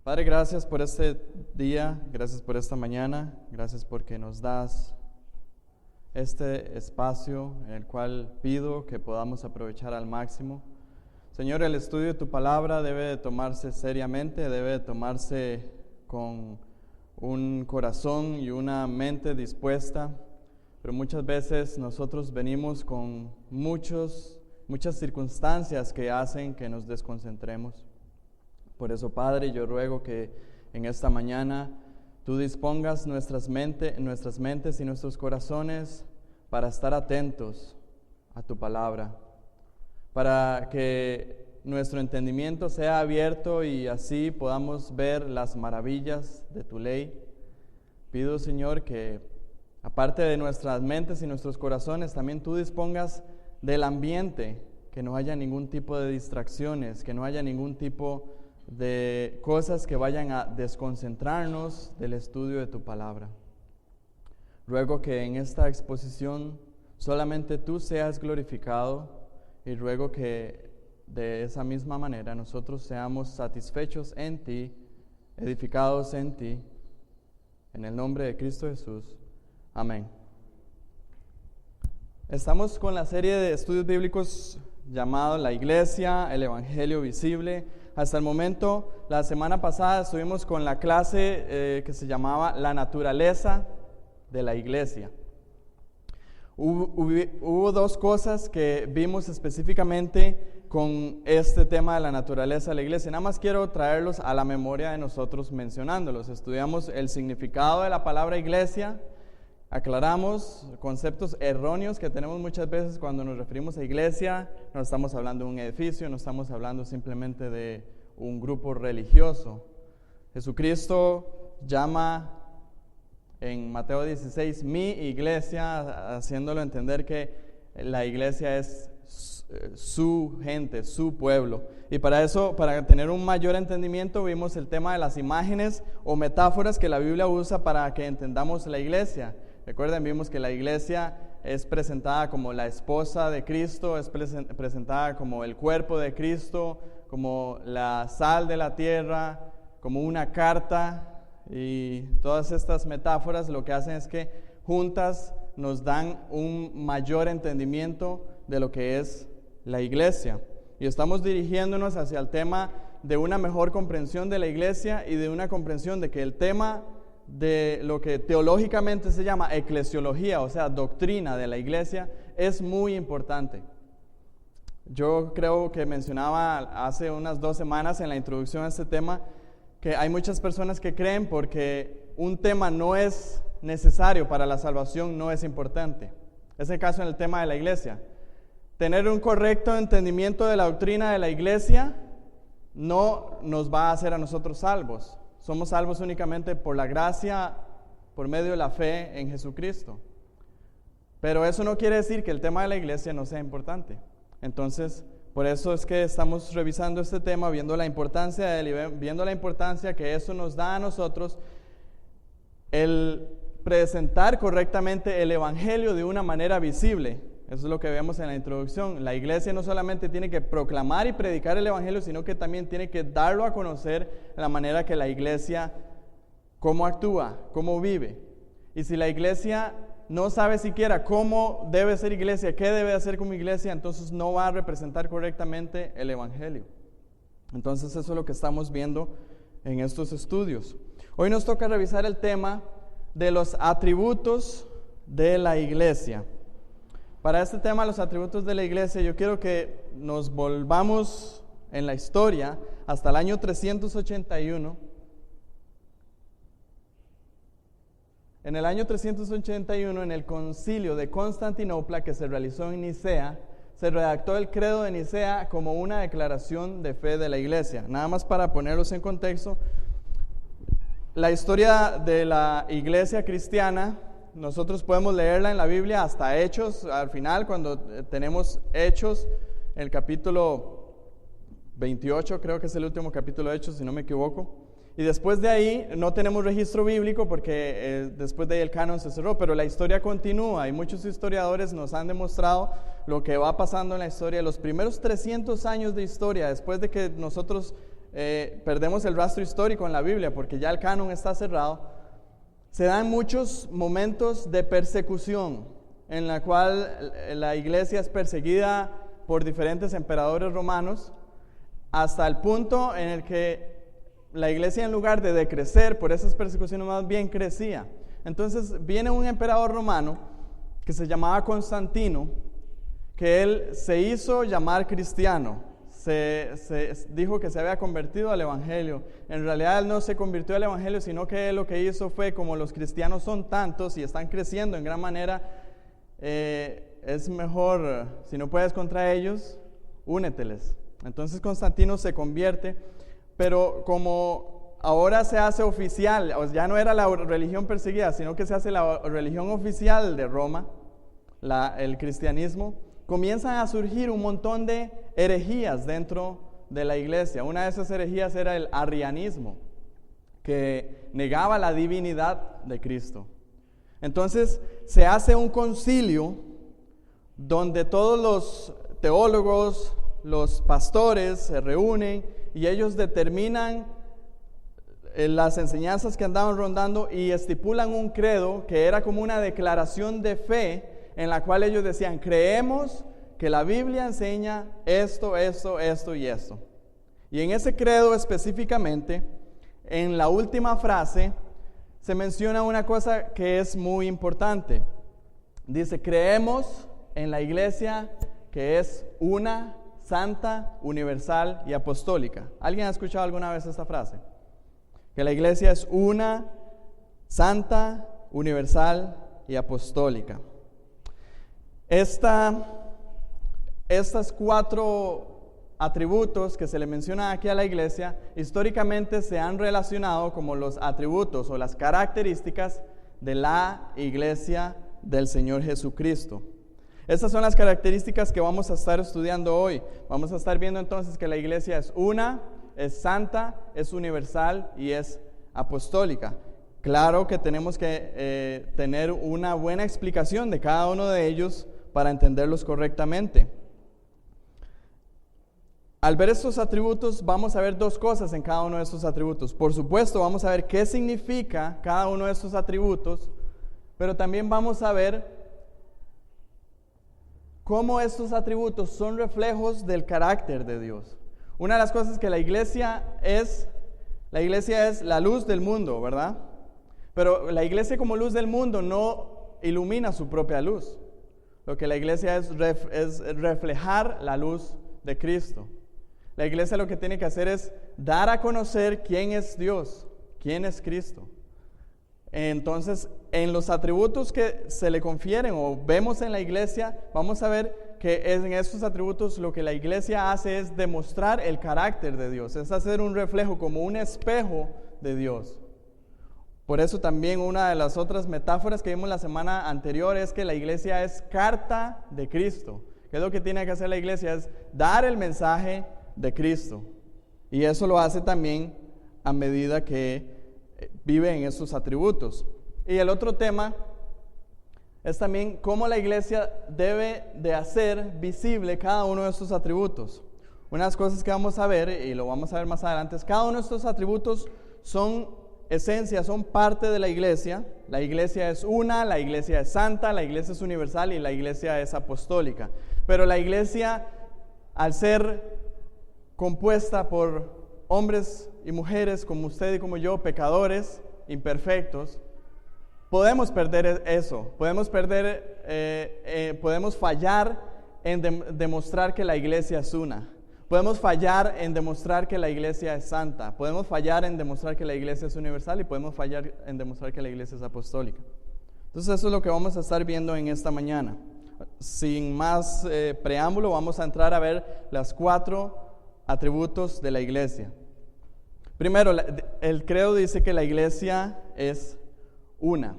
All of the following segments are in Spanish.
Padre, gracias por este día, gracias por esta mañana, gracias porque nos das este espacio en el cual pido que podamos aprovechar al máximo. Señor, el estudio de tu palabra debe de tomarse seriamente, debe de tomarse con un corazón y una mente dispuesta, pero muchas veces nosotros venimos con muchas circunstancias que hacen que nos desconcentremos. Por eso, Padre, yo ruego que en esta mañana tú dispongas nuestras mentes y nuestros corazones para estar atentos a tu palabra, para que nuestro entendimiento sea abierto y así podamos ver las maravillas de tu ley. Pido, Señor, que aparte de nuestras mentes y nuestros corazones, también tú dispongas del ambiente, que no haya ningún tipo de distracciones, que no haya ningún tipo de cosas que vayan a desconcentrarnos del estudio de tu palabra. Ruego que en esta exposición solamente tú seas glorificado y ruego que de esa misma manera nosotros seamos satisfechos en ti, edificados en ti, en el nombre de Cristo Jesús. Amén. Estamos con la serie de estudios bíblicos llamado La Iglesia, el Evangelio Visible. Hasta el momento, la semana pasada estuvimos con la clase que se llamaba La Naturaleza de la Iglesia. Hubo dos cosas que vimos específicamente con este tema de la naturaleza de la iglesia. Nada más quiero traerlos a la memoria de nosotros mencionándolos. Estudiamos el significado de la palabra iglesia. Aclaramos conceptos erróneos que tenemos muchas veces cuando nos referimos a iglesia. No estamos hablando de un edificio, no estamos hablando simplemente de un grupo religioso. Jesucristo llama en Mateo 16 mi iglesia, haciéndolo entender que la iglesia es su gente, su pueblo. Y para eso, para tener un mayor entendimiento, vimos el tema de las imágenes o metáforas que la Biblia usa para que entendamos la iglesia. Recuerden, vimos que la iglesia es presentada como la esposa de Cristo, es presentada como el cuerpo de Cristo, como la sal de la tierra, como una carta, y todas estas metáforas lo que hacen es que juntas nos dan un mayor entendimiento de lo que es la iglesia. Y estamos dirigiéndonos hacia el tema de una mejor comprensión de la iglesia y de una comprensión de que el tema de lo que teológicamente se llama eclesiología, o sea, doctrina de la iglesia, es muy importante. Yo creo que mencionaba hace unas 2 semanas en la introducción a este tema que hay muchas personas que creen porque un tema no es necesario para la salvación, no es importante. Es el caso en el tema de la iglesia. Tener un correcto entendimiento de la doctrina de la iglesia no nos va a hacer a nosotros salvos. Somos salvos únicamente por la gracia, por medio de la fe en Jesucristo. Pero eso no quiere decir que el tema de la iglesia no sea importante. Entonces, por eso es que estamos revisando este tema, viendo la importancia de él, viendo la importancia que eso nos da a nosotros, el presentar correctamente el Evangelio de una manera visible. Eso es lo que vemos en la introducción. La iglesia no solamente tiene que proclamar y predicar el Evangelio, sino que también tiene que darlo a conocer de la manera que la iglesia, cómo actúa, cómo vive. Y si la iglesia no sabe siquiera cómo debe ser iglesia, qué debe hacer como iglesia, entonces no va a representar correctamente el Evangelio. Entonces eso es lo que estamos viendo en estos estudios. Hoy nos toca revisar el tema de los atributos de la iglesia. Para este tema, los atributos de la iglesia, yo quiero que nos volvamos en la historia hasta el año 381. En el año 381, en el concilio de Constantinopla que se realizó en Nicea, se redactó el credo de Nicea como una declaración de fe de la iglesia. Nada más para ponerlos en contexto, la historia de la iglesia cristiana, nosotros podemos leerla en la Biblia hasta Hechos, al final cuando tenemos Hechos, el capítulo 28, creo que es el último capítulo de Hechos, si no me equivoco. Y después de ahí no tenemos registro bíblico porque después de ahí el canon se cerró, pero la historia continúa y muchos historiadores nos han demostrado lo que va pasando en la historia. Los primeros 300 años de historia, después de que nosotros perdemos el rastro histórico en la Biblia porque ya el canon está cerrado, se dan muchos momentos de persecución en la cual la iglesia es perseguida por diferentes emperadores romanos, hasta el punto en el que la iglesia, en lugar de decrecer por esas persecuciones, más bien crecía. Entonces viene un emperador romano que se llamaba Constantino, que él se hizo llamar cristiano, se dijo que se había convertido al evangelio. En realidad él no se convirtió al evangelio, sino que él lo que hizo fue, como los cristianos son tantos y están creciendo en gran manera, es mejor, si no puedes contra ellos, úneteles. Entonces Constantino se convierte, pero como ahora se hace oficial, ya no era la religión perseguida, sino que se hace la religión oficial de Roma, el cristianismo, comienzan a surgir un montón de herejías dentro de la iglesia. Una de esas herejías era el arrianismo, que negaba la divinidad de Cristo. Entonces se hace un concilio donde todos los teólogos, los pastores se reúnen y ellos determinan las enseñanzas que andaban rondando y estipulan un credo que era como una declaración de fe, en la cual ellos decían: creemos que la Biblia enseña esto, esto, esto y esto. Y en ese credo específicamente, en la última frase, se menciona una cosa que es muy importante. Dice: creemos en la iglesia que es una, santa, universal y apostólica. ¿Alguien ha escuchado alguna vez esta frase? Que la iglesia es una, santa, universal y apostólica. Estas 4 atributos que se le mencionan aquí a la iglesia, históricamente se han relacionado como los atributos o las características de la iglesia del Señor Jesucristo. Estas son las características que vamos a estar estudiando hoy. Vamos a estar viendo entonces que la iglesia es una, es santa, es universal y es apostólica. Claro que tenemos que tener una buena explicación de cada uno de ellos para entenderlos correctamente. Al ver estos atributos, vamos a ver 2 cosas en cada uno de estos atributos. Por supuesto, vamos a ver qué significa cada uno de estos atributos, pero también vamos a ver cómo estos atributos son reflejos del carácter de Dios. Una de las cosas que la iglesia es la luz del mundo, ¿verdad? Pero la iglesia como luz del mundo no ilumina su propia luz. Lo que la iglesia es reflejar la luz de Cristo. La iglesia lo que tiene que hacer es dar a conocer quién es Dios, quién es Cristo. Entonces, en los atributos que se le confieren o vemos en la iglesia, vamos a ver que en estos atributos lo que la iglesia hace es demostrar el carácter de Dios, es hacer un reflejo como un espejo de Dios. Por eso también una de las otras metáforas que vimos la semana anterior es que la iglesia es carta de Cristo. ¿Qué es lo que tiene que hacer la iglesia? Es dar el mensaje de Cristo. Y eso lo hace también a medida que vive en estos atributos. Y el otro tema es también cómo la iglesia debe de hacer visible cada uno de estos atributos. Una de las cosas que vamos a ver, y lo vamos a ver más adelante, es cada uno de estos atributos son esencia, son parte de la iglesia. La iglesia es una, la iglesia es santa, la iglesia es universal y la iglesia es apostólica. Pero la iglesia, al ser compuesta por hombres y mujeres como usted y como yo, pecadores, imperfectos, podemos perder eso, podemos fallar en demostrar que la iglesia es una. Podemos fallar en demostrar que la iglesia es santa, podemos fallar en demostrar que la iglesia es universal y podemos fallar en demostrar que la iglesia es apostólica. Entonces eso es lo que vamos a estar viendo en esta mañana. Sin más preámbulo, vamos a entrar a ver las 4 atributos de la iglesia. Primero, el credo dice que la iglesia es una.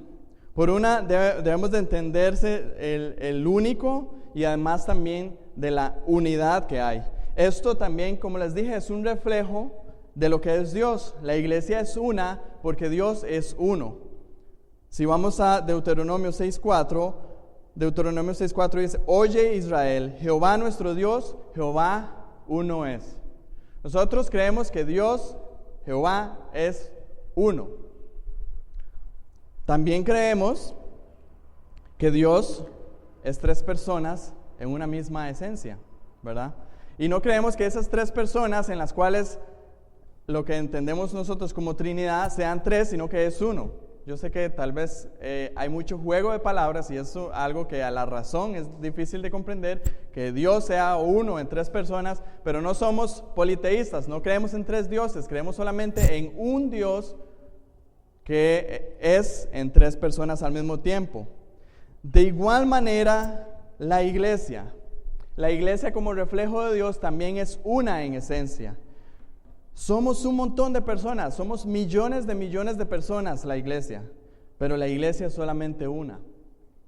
Por una debemos de entenderse el único y además también de la unidad que hay. Esto también, como les dije, es un reflejo de lo que es Dios. La iglesia es una porque Dios es uno. Si vamos a Deuteronomio 6:4 dice: Oye Israel, Jehová nuestro Dios, Jehová uno es. Nosotros creemos que Dios, Jehová, es uno. También creemos que Dios es tres personas en una misma esencia, ¿verdad? Y no creemos que esas tres personas en las cuales lo que entendemos nosotros como Trinidad sean tres, sino que es uno. Yo sé que tal vez hay mucho juego de palabras y eso es algo que a la razón es difícil de comprender, que Dios sea uno en tres personas, pero no somos politeístas, no creemos en tres dioses, creemos solamente en un Dios que es en tres personas al mismo tiempo. De igual manera, la iglesia como reflejo de Dios también es una en esencia. Somos un montón de personas, somos millones de personas la iglesia, pero la iglesia es solamente una.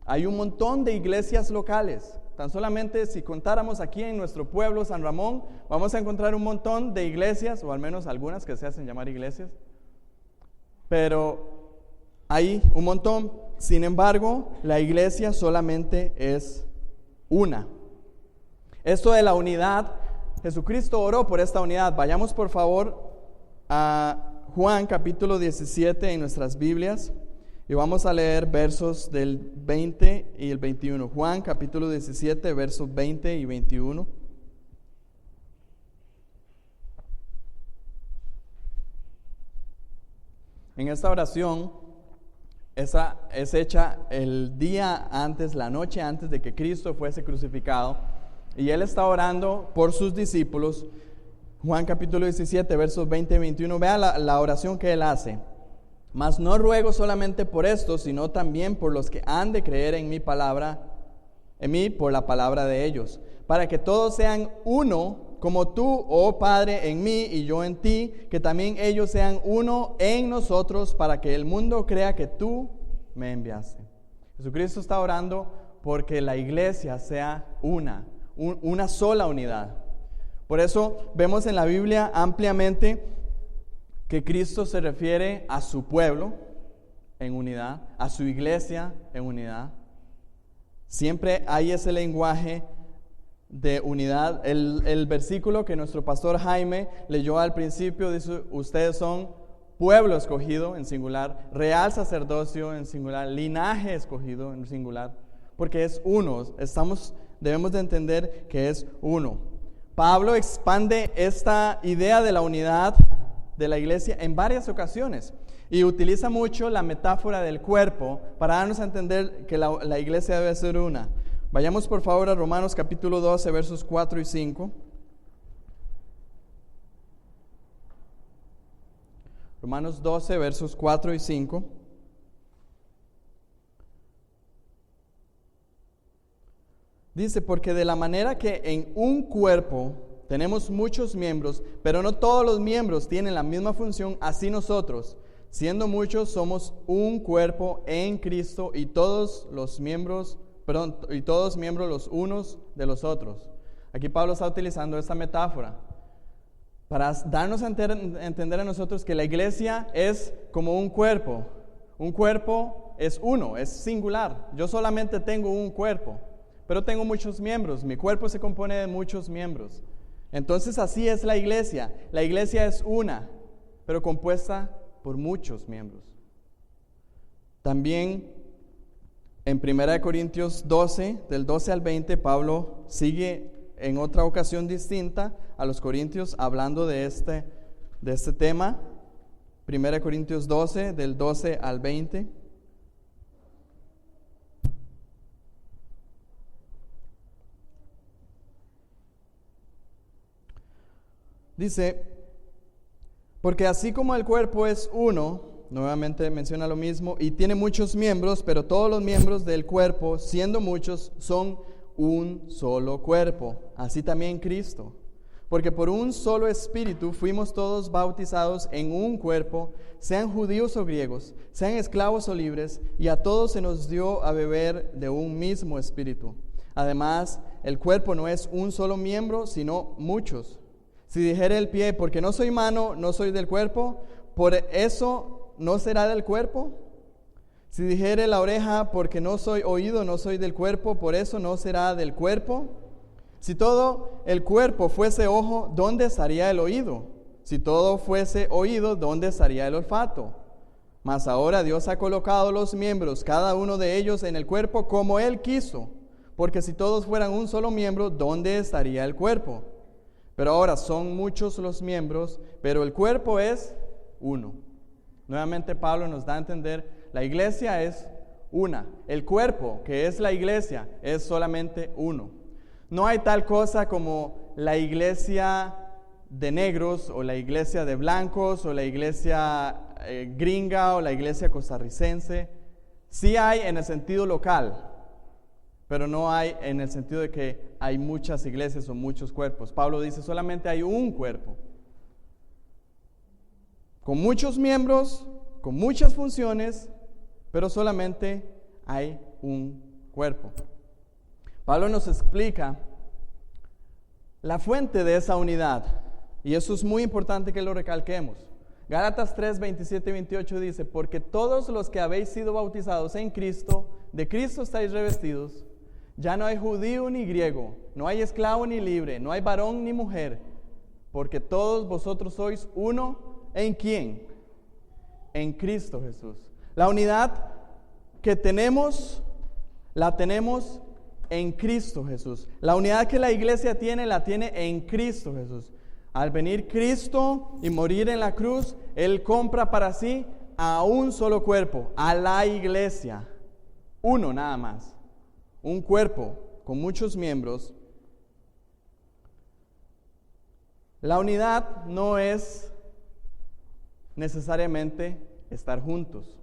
Hay un montón de iglesias locales, tan solamente si contáramos aquí en nuestro pueblo, San Ramón, vamos a encontrar un montón de iglesias, o al menos algunas que se hacen llamar iglesias, pero hay un montón. Sin embargo, la iglesia solamente es una. Esto de la unidad, Jesucristo oró por esta unidad. Vayamos por favor a Juan capítulo 17 en nuestras Biblias y vamos a leer versos del 20 y el 21. Juan capítulo 17, versos 20 y 21. En esta oración, esa es hecha el día antes, la noche antes de que Cristo fuese crucificado. Y Él está orando por sus discípulos. Juan capítulo 17, versos 20 y 21. Vea la oración que Él hace. Mas no ruego solamente por esto, sino también por los que han de creer en mi palabra, en mí por la palabra de ellos, para que todos sean uno, como tú, oh Padre, en mí y yo en ti, que también ellos sean uno en nosotros, para que el mundo crea que tú me enviaste. Jesucristo está orando porque la iglesia sea una sola unidad. Por eso vemos en la Biblia ampliamente que Cristo se refiere a su pueblo en unidad, a su iglesia en unidad. Siempre hay ese lenguaje de unidad. El versículo que nuestro pastor Jaime leyó al principio dice: ustedes son pueblo escogido en singular, real sacerdocio en singular, linaje escogido en singular, porque es uno. Debemos de entender que es uno. Pablo expande esta idea de la unidad de la iglesia en varias ocasiones y utiliza mucho la metáfora del cuerpo para darnos a entender que la iglesia debe ser una. Vayamos por favor a Romanos capítulo 12, versos 4 y 5. Romanos 12, versos 4 y 5. Dice: porque de la manera que en un cuerpo tenemos muchos miembros, pero no todos los miembros tienen la misma función, así nosotros, siendo muchos, somos un cuerpo en Cristo y todos miembros los unos de los otros. Aquí Pablo está utilizando esta metáfora para darnos a entender a nosotros que la iglesia es como un cuerpo. Un cuerpo es uno, es singular. Yo solamente tengo un cuerpo, pero tengo muchos miembros. Mi cuerpo se compone de muchos miembros. Entonces así es la iglesia. La iglesia es una, pero compuesta por muchos miembros. También en 1 Corintios 12, del 12 al 20, Pablo sigue en otra ocasión distinta a los corintios hablando de este tema. 1 Corintios 12, del 12 al 20. Dice: porque así como el cuerpo es uno, nuevamente menciona lo mismo, y tiene muchos miembros, pero todos los miembros del cuerpo, siendo muchos, son un solo cuerpo. Así también Cristo. Porque por un solo espíritu fuimos todos bautizados en un cuerpo, sean judíos o griegos, sean esclavos o libres, y a todos se nos dio a beber de un mismo espíritu. Además, el cuerpo no es un solo miembro, sino muchos. Si dijere el pie: porque no soy mano, no soy del cuerpo, por eso no será del cuerpo. Si dijere la oreja: porque no soy oído, no soy del cuerpo, por eso no será del cuerpo. Si todo el cuerpo fuese ojo, ¿dónde estaría el oído? Si todo fuese oído, ¿dónde estaría el olfato? Mas ahora Dios ha colocado los miembros, cada uno de ellos, en el cuerpo como Él quiso. Porque si todos fueran un solo miembro, ¿dónde estaría el cuerpo? Pero ahora son muchos los miembros, pero el cuerpo es uno. Nuevamente Pablo nos da a entender, la iglesia es una. El cuerpo, que es la iglesia, es solamente uno. No hay tal cosa como la iglesia de negros, o la iglesia de blancos, o la iglesia gringa, o la iglesia costarricense. Sí hay en el sentido local, pero no hay en el sentido de que hay muchas iglesias o muchos cuerpos. Pablo dice, solamente hay un cuerpo, con muchos miembros, con muchas funciones, pero solamente hay un cuerpo. Pablo nos explica la fuente de esa unidad, y eso es muy importante que lo recalquemos. Gálatas 3, 27 y 28 dice, porque todos los que habéis sido bautizados en Cristo, de Cristo estáis revestidos. Ya no hay judío ni griego, no hay esclavo ni libre, no hay varón ni mujer, porque todos vosotros sois uno. ¿En quién? En Cristo Jesús. La unidad que tenemos, la tenemos en Cristo Jesús. La unidad que la iglesia tiene, la tiene en Cristo Jesús. Al venir Cristo y morir en la cruz, Él compra para sí a un solo cuerpo, a la iglesia. Uno nada más. Un cuerpo con muchos miembros. La unidad no es necesariamente estar juntos.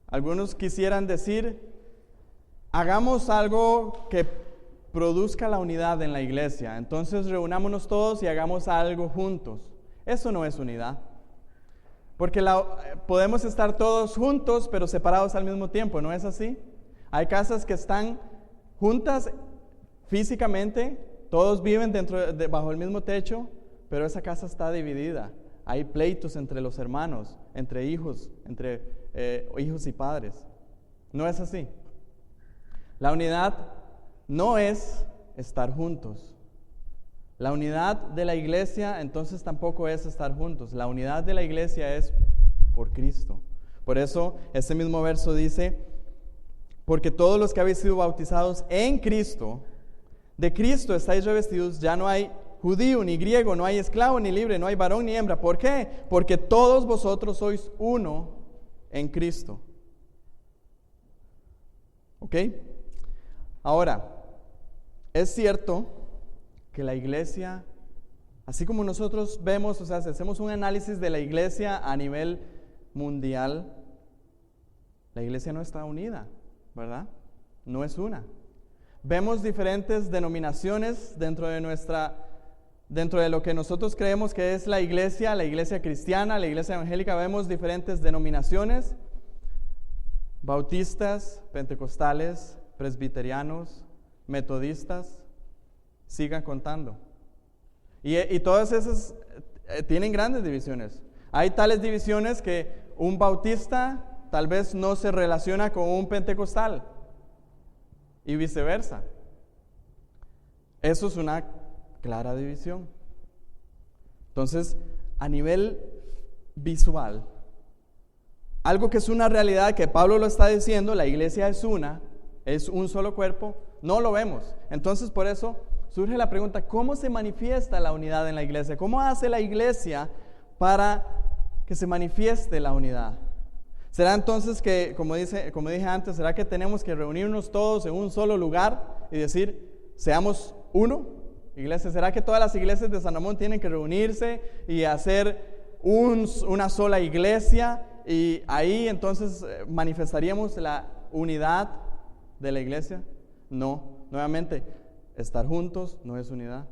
Algunos quisieran decir, hagamos algo que produzca la unidad en la iglesia. Entonces reunámonos todos y hagamos algo juntos. Eso no es unidad. Porque podemos estar todos juntos, pero separados al mismo tiempo, ¿no es así? Hay casas que están juntas físicamente, todos viven bajo el mismo techo, pero esa casa está dividida. Hay pleitos entre los hermanos, entre hijos y padres. No es así. La unidad no es estar juntos. La unidad de la iglesia entonces tampoco es estar juntos. La unidad de la iglesia es por Cristo. Por eso este mismo verso dice, porque todos los que habéis sido bautizados en Cristo, de Cristo estáis revestidos, ya no hay judío ni griego, no hay esclavo ni libre, no hay varón ni hembra. ¿Por qué? Porque todos vosotros sois uno en Cristo. ¿Ok? Ahora, es cierto que la iglesia, así como nosotros vemos, o sea, si hacemos un análisis de la iglesia a nivel mundial, la iglesia no está unida, ¿verdad? No es una. Vemos diferentes denominaciones dentro de lo que nosotros creemos que es la iglesia cristiana, la iglesia evangélica. Vemos diferentes denominaciones, bautistas, pentecostales, presbiterianos, metodistas, sigan contando. Y todas esas tienen grandes divisiones. Hay tales divisiones que un bautista tal vez no se relaciona con un pentecostal y viceversa. Eso es una clara división. Entonces, a nivel visual, algo que es una realidad que Pablo lo está diciendo, la iglesia es un solo cuerpo, no lo vemos. Entonces, por eso surge la pregunta, ¿cómo se manifiesta la unidad en la iglesia? ¿Cómo hace la iglesia para que se manifieste la unidad? ¿Será entonces que, como dije antes, será que tenemos que reunirnos todos en un solo lugar y decir, seamos uno? Iglesia, ¿será que todas las iglesias de San Ramón tienen que reunirse y hacer una sola iglesia? Y ahí entonces manifestaríamos la unidad de la iglesia. No, nuevamente, estar juntos no es unidad.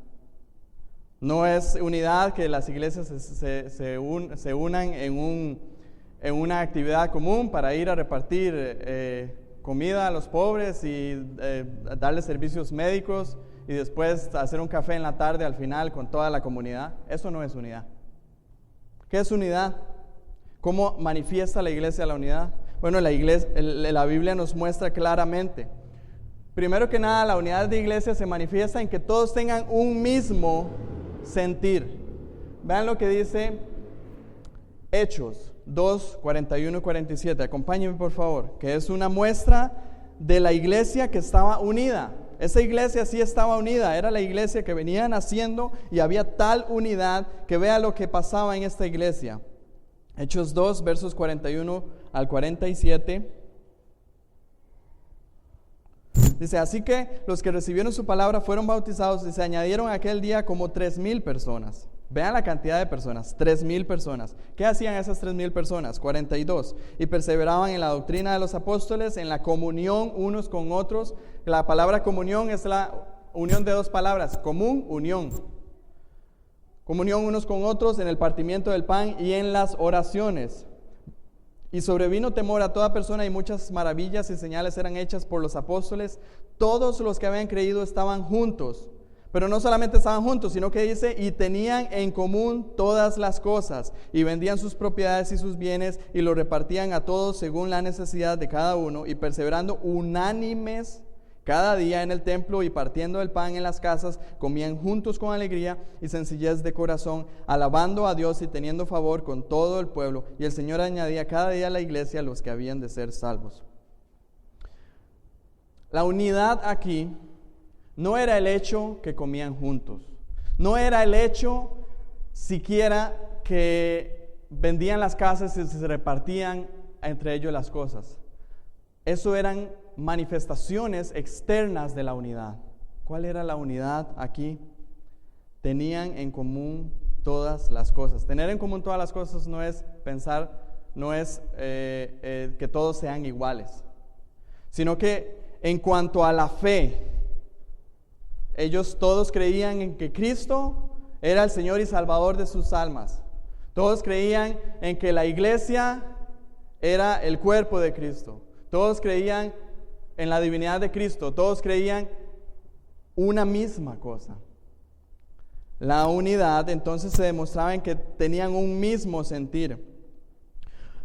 No es unidad que las iglesias se unan en una actividad común para ir a repartir comida a los pobres y darles servicios médicos y después hacer un café en la tarde al final con toda la comunidad. Eso no es unidad. ¿Qué es unidad? ¿Cómo manifiesta la iglesia la unidad? Bueno, la Biblia nos muestra claramente. Primero que nada, la unidad de iglesia se manifiesta en que todos tengan un mismo sentir. Vean lo que dice Hechos 2, 41 y 47. Acompáñenme por favor, que es una muestra de la iglesia que estaba unida. Esa iglesia sí estaba unida, era la iglesia que venían haciendo y había tal unidad que vea lo que pasaba en esta iglesia. Hechos 2, versos 41 al 47. Dice, así que los que recibieron su palabra fueron bautizados y se añadieron aquel día como 3,000 personas. Vean la cantidad de personas, 3,000 personas. ¿Qué hacían esas 3,000 personas? 42. Y perseveraban en la doctrina de los apóstoles, en la comunión unos con otros. La palabra comunión es la unión de dos palabras, común, unión. Comunión unos con otros, en el partimiento del pan y en las oraciones. Y sobrevino temor a toda persona y muchas maravillas y señales eran hechas por los apóstoles. Todos los que habían creído estaban juntos. Pero no solamente estaban juntos, sino que dice, y tenían en común todas las cosas, y vendían sus propiedades y sus bienes, y lo repartían a todos según la necesidad de cada uno, y perseverando unánimes cada día en el templo, y partiendo el pan en las casas, comían juntos con alegría y sencillez de corazón, alabando a Dios y teniendo favor con todo el pueblo, y el Señor añadía cada día a la iglesia los que habían de ser salvos. La unidad aquí no era el hecho que comían juntos, no era el hecho siquiera que vendían las casas y se repartían entre ellos las cosas. Eso eran manifestaciones externas de la unidad. ¿Cuál era la unidad aquí? Tenían en común todas las cosas. Tener en común todas las cosas no es pensar, no es que todos sean iguales, sino que en cuanto a la fe, ellos todos creían en que Cristo era el Señor y Salvador de sus almas. Todos creían en que la iglesia era el cuerpo de Cristo. Todos creían en la divinidad de Cristo. Todos creían una misma cosa. La unidad entonces se demostraba en que tenían un mismo sentir.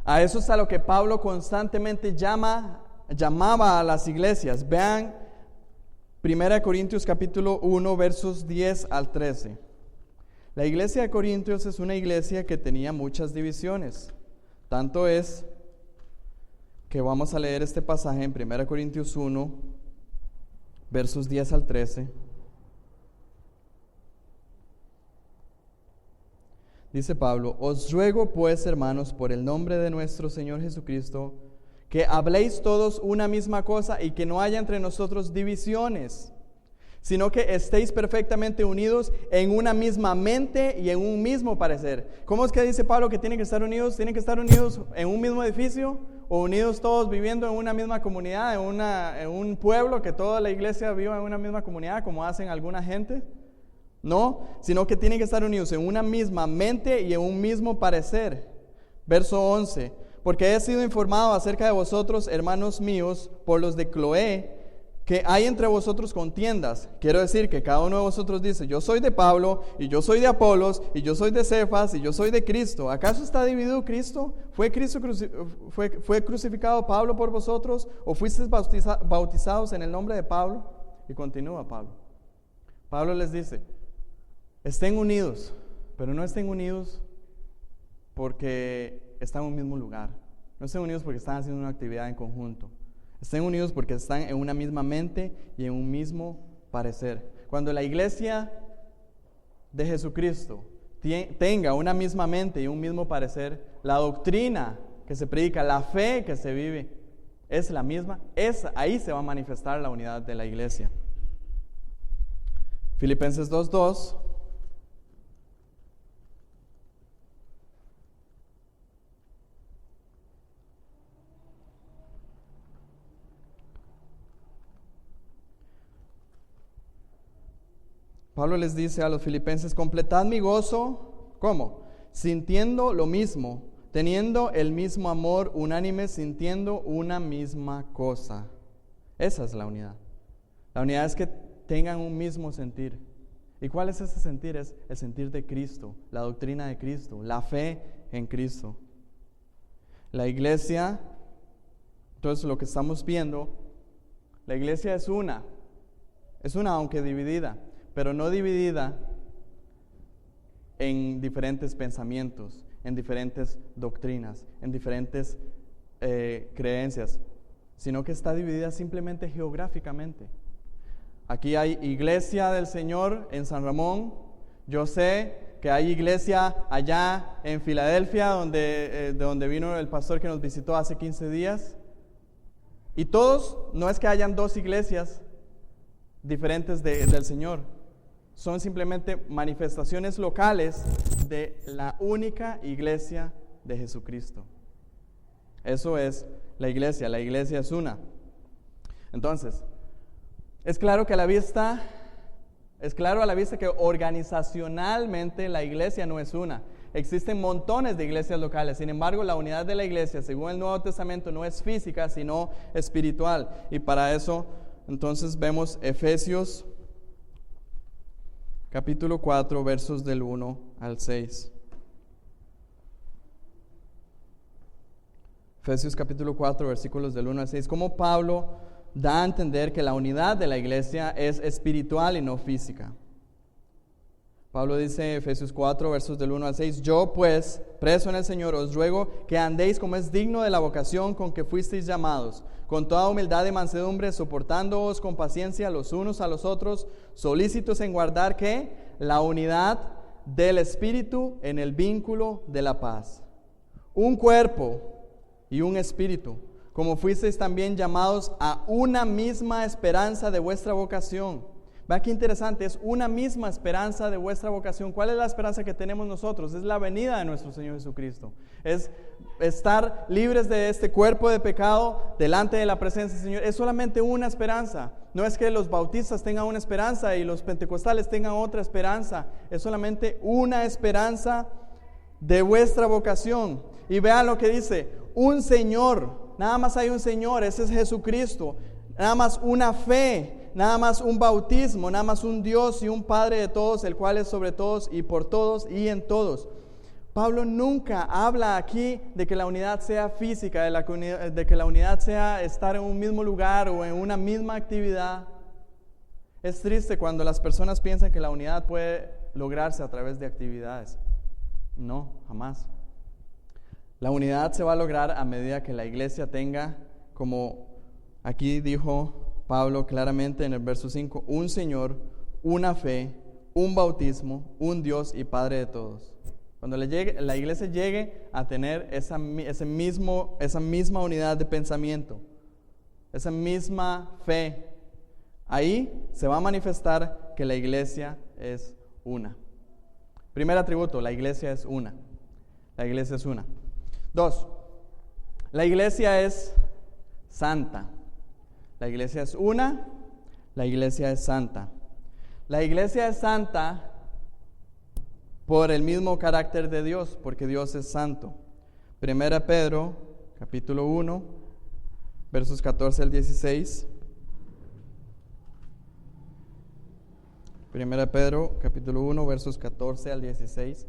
A eso es a lo que Pablo constantemente llamaba a las iglesias. Vean 1 Corintios capítulo 1 versos 10 al 13. La iglesia de Corintios es una iglesia que tenía muchas divisiones. Tanto es que vamos a leer este pasaje en 1 Corintios 1 versos 10 al 13. Dice Pablo, os ruego pues, hermanos, por el nombre de nuestro Señor Jesucristo, que habléis todos una misma cosa y que no haya entre nosotros divisiones, sino que estéis perfectamente unidos en una misma mente y en un mismo parecer. ¿Cómo es que dice Pablo que tienen que estar unidos? ¿Tienen que estar unidos en un mismo edificio? ¿O unidos todos viviendo en una misma comunidad, en un pueblo, que toda la iglesia viva en una misma comunidad, como hacen alguna gente? No, sino que tienen que estar unidos en una misma mente y en un mismo parecer. Verso 11. Porque he sido informado acerca de vosotros, hermanos míos, por los de Cloé, que hay entre vosotros contiendas. Quiero decir que cada uno de vosotros dice, yo soy de Pablo, y yo soy de Apolos, y yo soy de Cefas, y yo soy de Cristo. ¿Acaso está dividido Cristo? ¿Fue crucificado Pablo por vosotros? ¿O fuisteis bautizados en el nombre de Pablo? Y continúa Pablo. Pablo les dice, estén unidos, pero no estén unidos porque están en un mismo lugar. No estén unidos porque están haciendo una actividad en conjunto. Estén unidos porque están en una misma mente y en un mismo parecer. Cuando la iglesia de Jesucristo tenga una misma mente y un mismo parecer, la doctrina que se predica, la fe que se vive, es la misma, ahí se va a manifestar la unidad de la iglesia. Filipenses 2:2. Pablo les dice a los filipenses, completad mi gozo, ¿cómo? Sintiendo lo mismo, teniendo el mismo amor, unánimes, sintiendo una misma cosa. Esa es la unidad. La unidad es que tengan un mismo sentir. ¿Y cuál es ese sentir? Es el sentir de Cristo, la doctrina de Cristo, la fe en Cristo. La iglesia, entonces lo que estamos viendo, La iglesia es una aunque dividida, pero no dividida en diferentes pensamientos, en diferentes doctrinas, en diferentes creencias, sino que está dividida simplemente geográficamente. Aquí hay iglesia del Señor en San Ramón. Yo sé que hay iglesia allá en Filadelfia, de donde vino el pastor que nos visitó hace 15 días. Y todos, no es que hayan dos iglesias diferentes del Señor, son simplemente manifestaciones locales de la única iglesia de Jesucristo. Eso es la iglesia es una. Entonces, es claro a la vista que organizacionalmente la iglesia no es una. Existen montones de iglesias locales, sin embargo la unidad de la iglesia, según el Nuevo Testamento, no es física, sino espiritual. Y para eso, entonces vemos Efesios capítulo 4, versos del 1 al 6. Efesios capítulo 4, versículos del 1 al 6. Como Pablo da a entender que la unidad de la iglesia es espiritual y no física. Pablo dice en Efesios 4, versos del 1 al 6, yo pues, preso en el Señor, os ruego que andéis como es digno de la vocación con que fuisteis llamados, con toda humildad y mansedumbre, soportándoos con paciencia los unos a los otros, solícitos en guardar ¿qué? La unidad del Espíritu en el vínculo de la paz. Un cuerpo y un espíritu, como fuisteis también llamados a una misma esperanza de vuestra vocación. Vea qué interesante, es una misma esperanza de vuestra vocación. ¿Cuál es la esperanza que tenemos nosotros? Es la venida de nuestro Señor Jesucristo. Es estar libres de este cuerpo de pecado delante de la presencia del Señor. Es solamente una esperanza. No es que los bautistas tengan una esperanza y los pentecostales tengan otra esperanza. Es solamente una esperanza de vuestra vocación. Y vean lo que dice, un Señor. Nada más hay un Señor, ese es Jesucristo. Nada más una fe, nada más un bautismo, nada más un Dios y un Padre de todos, el cual es sobre todos y por todos y en todos. Pablo nunca habla aquí de que la unidad sea física, de que la unidad sea estar en un mismo lugar o en una misma actividad. Es triste cuando las personas piensan que la unidad puede lograrse a través de actividades. No, jamás. La unidad se va a lograr a medida que la iglesia tenga, como aquí dijo Pablo claramente en el verso 5, un Señor, una fe, un bautismo, un Dios y Padre de todos. Cuando la iglesia llegue a tener esa misma unidad de pensamiento, esa misma fe, ahí se va a manifestar que la iglesia es una. Primer atributo, la iglesia es una. La iglesia es una. 2, la iglesia es santa. La iglesia es una, la iglesia es santa. La iglesia es santa por el mismo carácter de Dios, porque Dios es santo. 1 Pedro, capítulo 1, versos 14 al 16. 1 Pedro, capítulo 1, versos 14 al 16.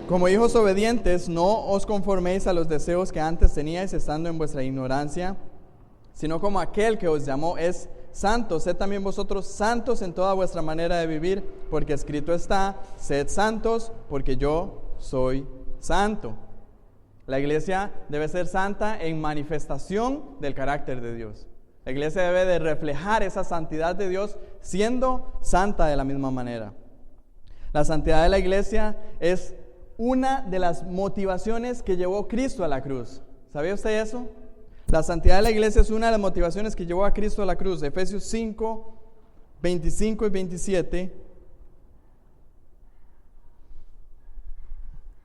Como hijos obedientes, no os conforméis a los deseos que antes teníais estando en vuestra ignorancia, sino como aquel que os llamó es santo, sed también vosotros santos en toda vuestra manera de vivir, porque escrito está, sed santos, porque yo soy santo. La iglesia debe ser santa en manifestación del carácter de Dios. La iglesia debe de reflejar esa santidad de Dios siendo santa de la misma manera. La santidad de la iglesia es una de las motivaciones que llevó Cristo a la cruz. ¿Sabía usted eso? La santidad de la iglesia es una de las motivaciones que llevó a Cristo a la cruz. Efesios 5, 25 y 27.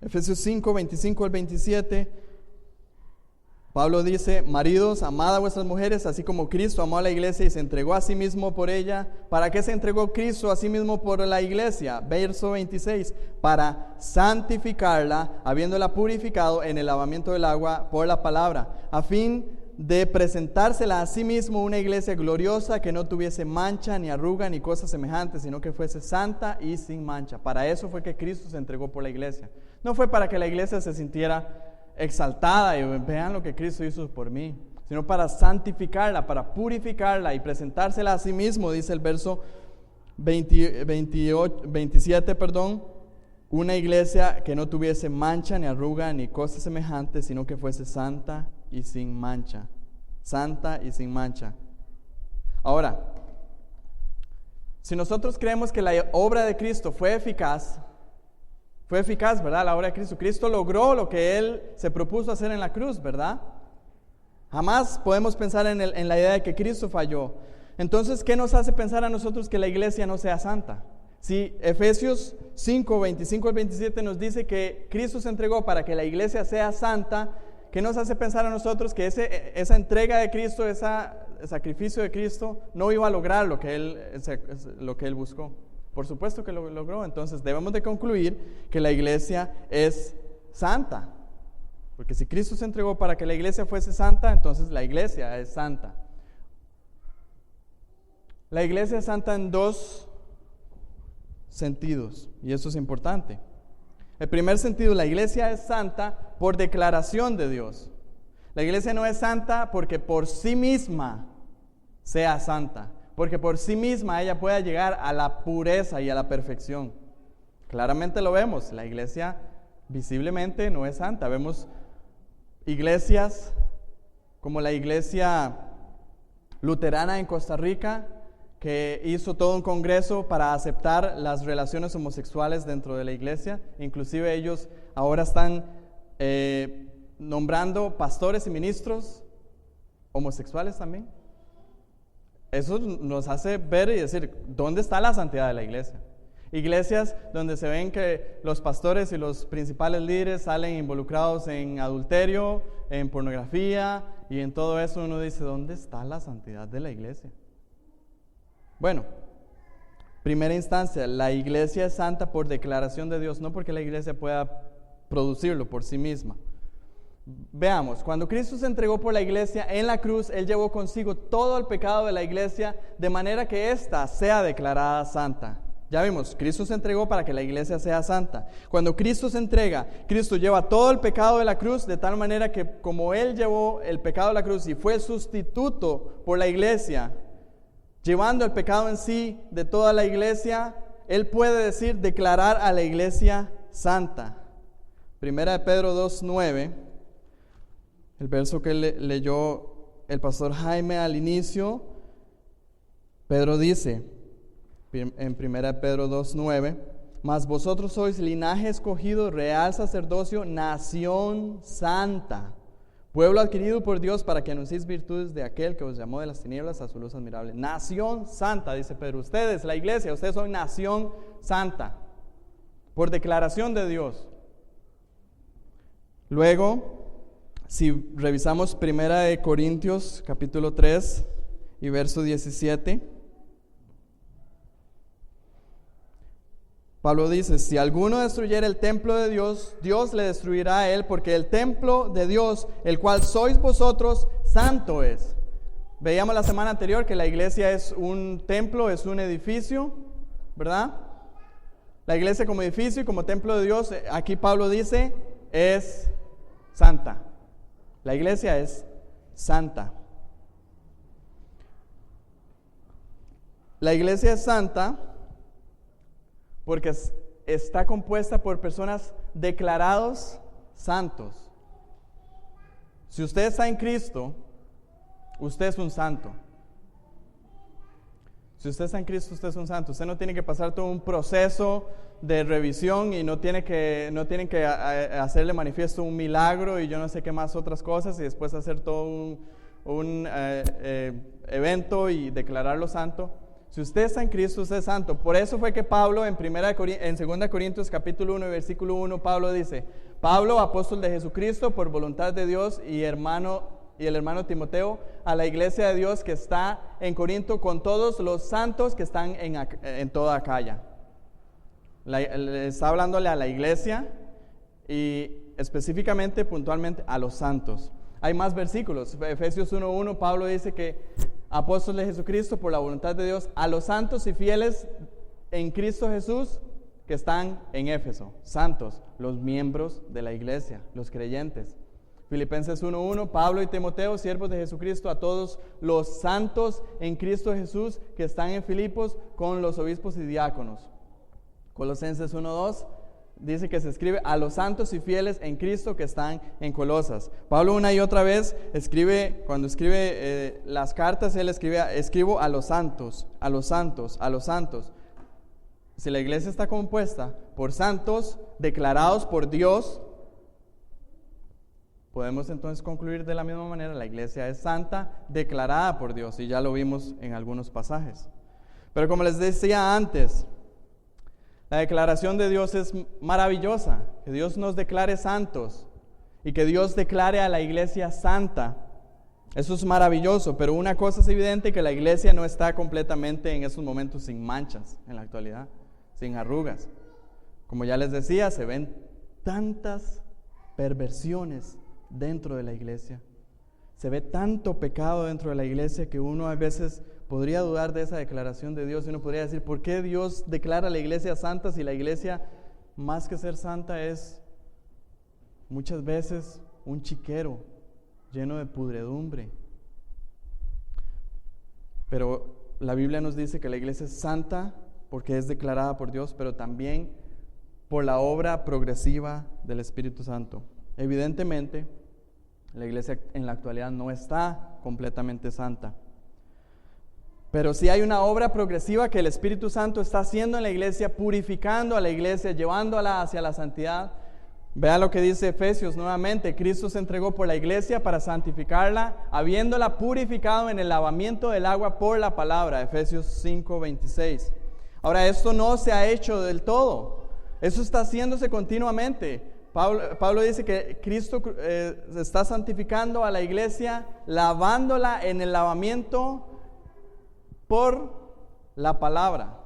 Efesios 5, 25 al 27. Pablo dice, maridos, amad a vuestras mujeres, así como Cristo amó a la iglesia y se entregó a sí mismo por ella. ¿Para qué se entregó Cristo a sí mismo por la iglesia? Verso 26, para santificarla, habiéndola purificado en el lavamiento del agua por la palabra, a fin de presentársela a sí mismo una iglesia gloriosa que no tuviese mancha, ni arruga, ni cosas semejantes, sino que fuese santa y sin mancha. Para eso fue que Cristo se entregó por la iglesia. No fue para que la iglesia se sintiera exaltada y vean lo que Cristo hizo por mí, sino para santificarla, para purificarla y presentársela a sí mismo, dice el verso 27, una iglesia que no tuviese mancha, ni arruga, ni cosas semejantes, sino que fuese santa y sin mancha. Santa y sin mancha. Ahora, si nosotros creemos que la obra de Cristo fue eficaz, ¿verdad? La obra de Cristo. Cristo logró lo que Él se propuso hacer en la cruz, ¿verdad? Jamás podemos pensar en la idea de que Cristo falló. Entonces, ¿qué nos hace pensar a nosotros que la iglesia no sea santa? Si Efesios 5, 25 al 27 nos dice que Cristo se entregó para que la iglesia sea santa, ¿qué nos hace pensar a nosotros que esa entrega de Cristo, ese sacrificio de Cristo, no iba a lograr lo que Él buscó? Por supuesto que lo logró. Entonces debemos de concluir que la iglesia es santa. Porque si Cristo se entregó para que la iglesia fuese santa, entonces la iglesia es santa. La iglesia es santa en dos sentidos, y eso es importante. El primer sentido, la iglesia es santa por declaración de Dios. La iglesia no es santa porque por sí misma sea santa, porque por sí misma ella pueda llegar a la pureza y a la perfección. Claramente lo vemos, la iglesia visiblemente no es santa. Vemos iglesias como la iglesia luterana en Costa Rica, que hizo todo un congreso para aceptar las relaciones homosexuales dentro de la iglesia. Inclusive ellos ahora están nombrando pastores y ministros homosexuales también. Eso nos hace ver y decir, ¿dónde está la santidad de la iglesia? Iglesias donde se ven que los pastores y los principales líderes salen involucrados en adulterio, en pornografía y en todo eso, uno dice, ¿dónde está la santidad de la iglesia? Bueno, primera instancia, la iglesia es santa por declaración de Dios, no porque la iglesia pueda producirlo por sí misma. Veamos, cuando Cristo se entregó por la iglesia en la cruz, Él llevó consigo todo el pecado de la iglesia, de manera que ésta sea declarada santa. Ya vimos, Cristo se entregó para que la iglesia sea santa. Cuando Cristo se entrega, Cristo lleva todo el pecado de la cruz, de tal manera que como Él llevó el pecado de la cruz y fue sustituto por la iglesia, llevando el pecado en sí de toda la iglesia, Él puede declarar a la iglesia santa. Primera de Pedro 2:9, el verso que leyó el pastor Jaime al inicio, Pedro dice, en primera de Pedro 2:9, mas vosotros sois linaje escogido, real sacerdocio, nación santa, pueblo adquirido por Dios para que anunciéis virtudes de aquel que os llamó de las tinieblas a su luz admirable. Nación santa, dice Pedro. Ustedes, la iglesia, ustedes son nación santa, por declaración de Dios. Luego, si revisamos 1 Corintios capítulo 3 y verso 17, Pablo dice, si alguno destruyera el templo de Dios, Dios le destruirá a él, porque el templo de Dios, el cual sois vosotros, santo es. Veíamos la semana anterior que la iglesia es un templo, es un edificio, ¿verdad? La iglesia como edificio y como templo de Dios, aquí Pablo dice, es santa. La iglesia es santa. La iglesia es santa porque está compuesta por personas declarados santos. Si usted está en Cristo, usted es un santo. Si usted está en Cristo, usted es un santo. Usted no tiene que pasar todo un proceso de revisión y no tienen que hacerle manifiesto un milagro y yo no sé qué más otras cosas y después hacer todo un evento y declararlo santo. Si usted está en Cristo, usted es santo. Por eso fue que Pablo en 2 Corintios capítulo 1 versículo 1, Pablo dice, Pablo, apóstol de Jesucristo, por voluntad de Dios y el hermano Timoteo, a la iglesia de Dios que está en Corinto con todos los santos que están en toda Acaya. Está hablándole a la iglesia y específicamente, puntualmente, a los santos. hay más versículos. Efesios 1:1, Pablo dice que apóstol de Jesucristo por la voluntad de Dios, a los santos y fieles en Cristo Jesús que están en Éfeso. Santos, los miembros de la iglesia, los creyentes. Filipenses 1:1, Pablo y Timoteo, siervos de Jesucristo, a todos los santos en Cristo Jesús que están en Filipos con los obispos y diáconos. Colosenses 1:2 dice que se escribe a los santos y fieles en Cristo que están en Colosas. Pablo una y otra vez escribe, cuando escribe las cartas, él escribo a los santos, a los santos, a los santos. Si la iglesia está compuesta por santos declarados por Dios, podemos entonces concluir de la misma manera, la iglesia es santa, declarada por Dios, y ya lo vimos en algunos pasajes. Pero como les decía antes, la declaración de Dios es maravillosa, que Dios nos declare santos y que Dios declare a la iglesia santa. Eso es maravilloso, pero una cosa es evidente, que la iglesia no está completamente en esos momentos sin manchas en la actualidad, sin arrugas. Como ya les decía, se ven tantas perversiones dentro de la iglesia. Se ve tanto pecado dentro de la iglesia que uno a veces podría dudar de esa declaración de Dios y uno podría decir, ¿por qué Dios declara a la iglesia santa si la iglesia, más que ser santa, es muchas veces un chiquero lleno de pudredumbre? Pero la Biblia nos dice que la iglesia es santa porque es declarada por Dios, pero también por la obra progresiva del Espíritu Santo. Evidentemente, la iglesia en la actualidad no está completamente santa, pero sí hay una obra progresiva que el Espíritu Santo está haciendo en la iglesia, purificando a la iglesia, llevándola hacia la santidad. Vea lo que dice Efesios nuevamente: Cristo se entregó por la iglesia para santificarla, habiéndola purificado en el lavamiento del agua por la palabra. Efesios 5:26. Ahora, esto no se ha hecho del todo, eso está haciéndose continuamente. Pablo dice que Cristo está santificando a la iglesia, lavándola en el lavamiento por la palabra.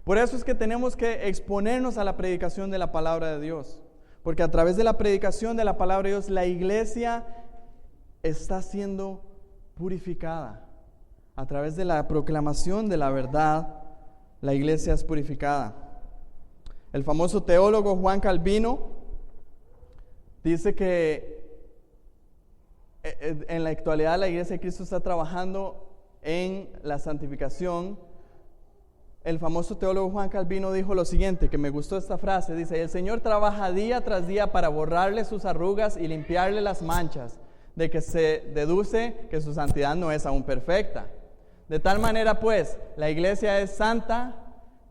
Por eso es que tenemos que exponernos a la predicación de la palabra de Dios, porque a través de la predicación de la palabra de Dios, la iglesia está siendo purificada. A través de la proclamación de la verdad, la iglesia es purificada. El famoso teólogo Juan Calvino dice que en la actualidad la iglesia de Cristo está trabajando en la santificación. El famoso teólogo Juan Calvino dijo lo siguiente, que me gustó esta frase, dice: el Señor trabaja día tras día para borrarle sus arrugas y limpiarle las manchas, de que se deduce que su santidad no es aún perfecta. De tal manera pues, la iglesia es santa,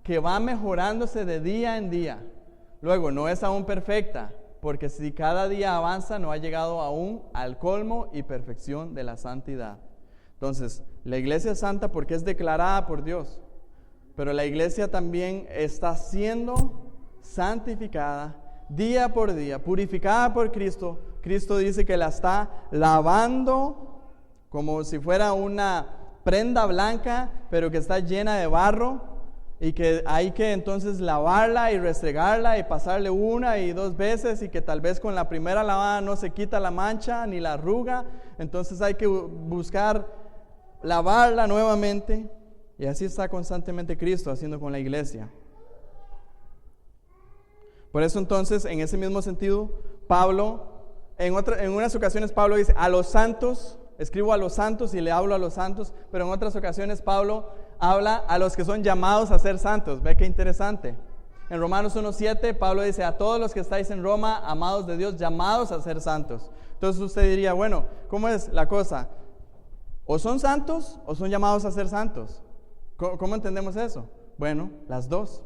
que va mejorándose de día en día. Luego, no es aún perfecta, porque si cada día avanza, no ha llegado aún al colmo y perfección de la santidad. Entonces, la iglesia es santa porque es declarada por Dios, pero la iglesia también está siendo santificada día por día, purificada por Cristo. Cristo dice que la está lavando como si fuera una prenda blanca, pero que está llena de barro, y que hay que entonces lavarla y restregarla y pasarle una y dos veces, y que tal vez con la primera lavada no se quita la mancha ni la arruga, entonces hay que buscar lavarla nuevamente, y así está constantemente Cristo haciendo con la iglesia. Por eso entonces, en ese mismo sentido, Pablo, en unas ocasiones Pablo dice a los santos, escribo a los santos y le hablo a los santos, pero en otras ocasiones Pablo habla a los que son llamados a ser santos. Ve qué interesante. En Romanos 1:7 Pablo dice: a todos los que estáis en Roma, amados de Dios, llamados a ser santos. Entonces usted diría, bueno, ¿cómo es la cosa? ¿O son santos o son llamados a ser santos? ¿Cómo entendemos eso? Bueno, las dos.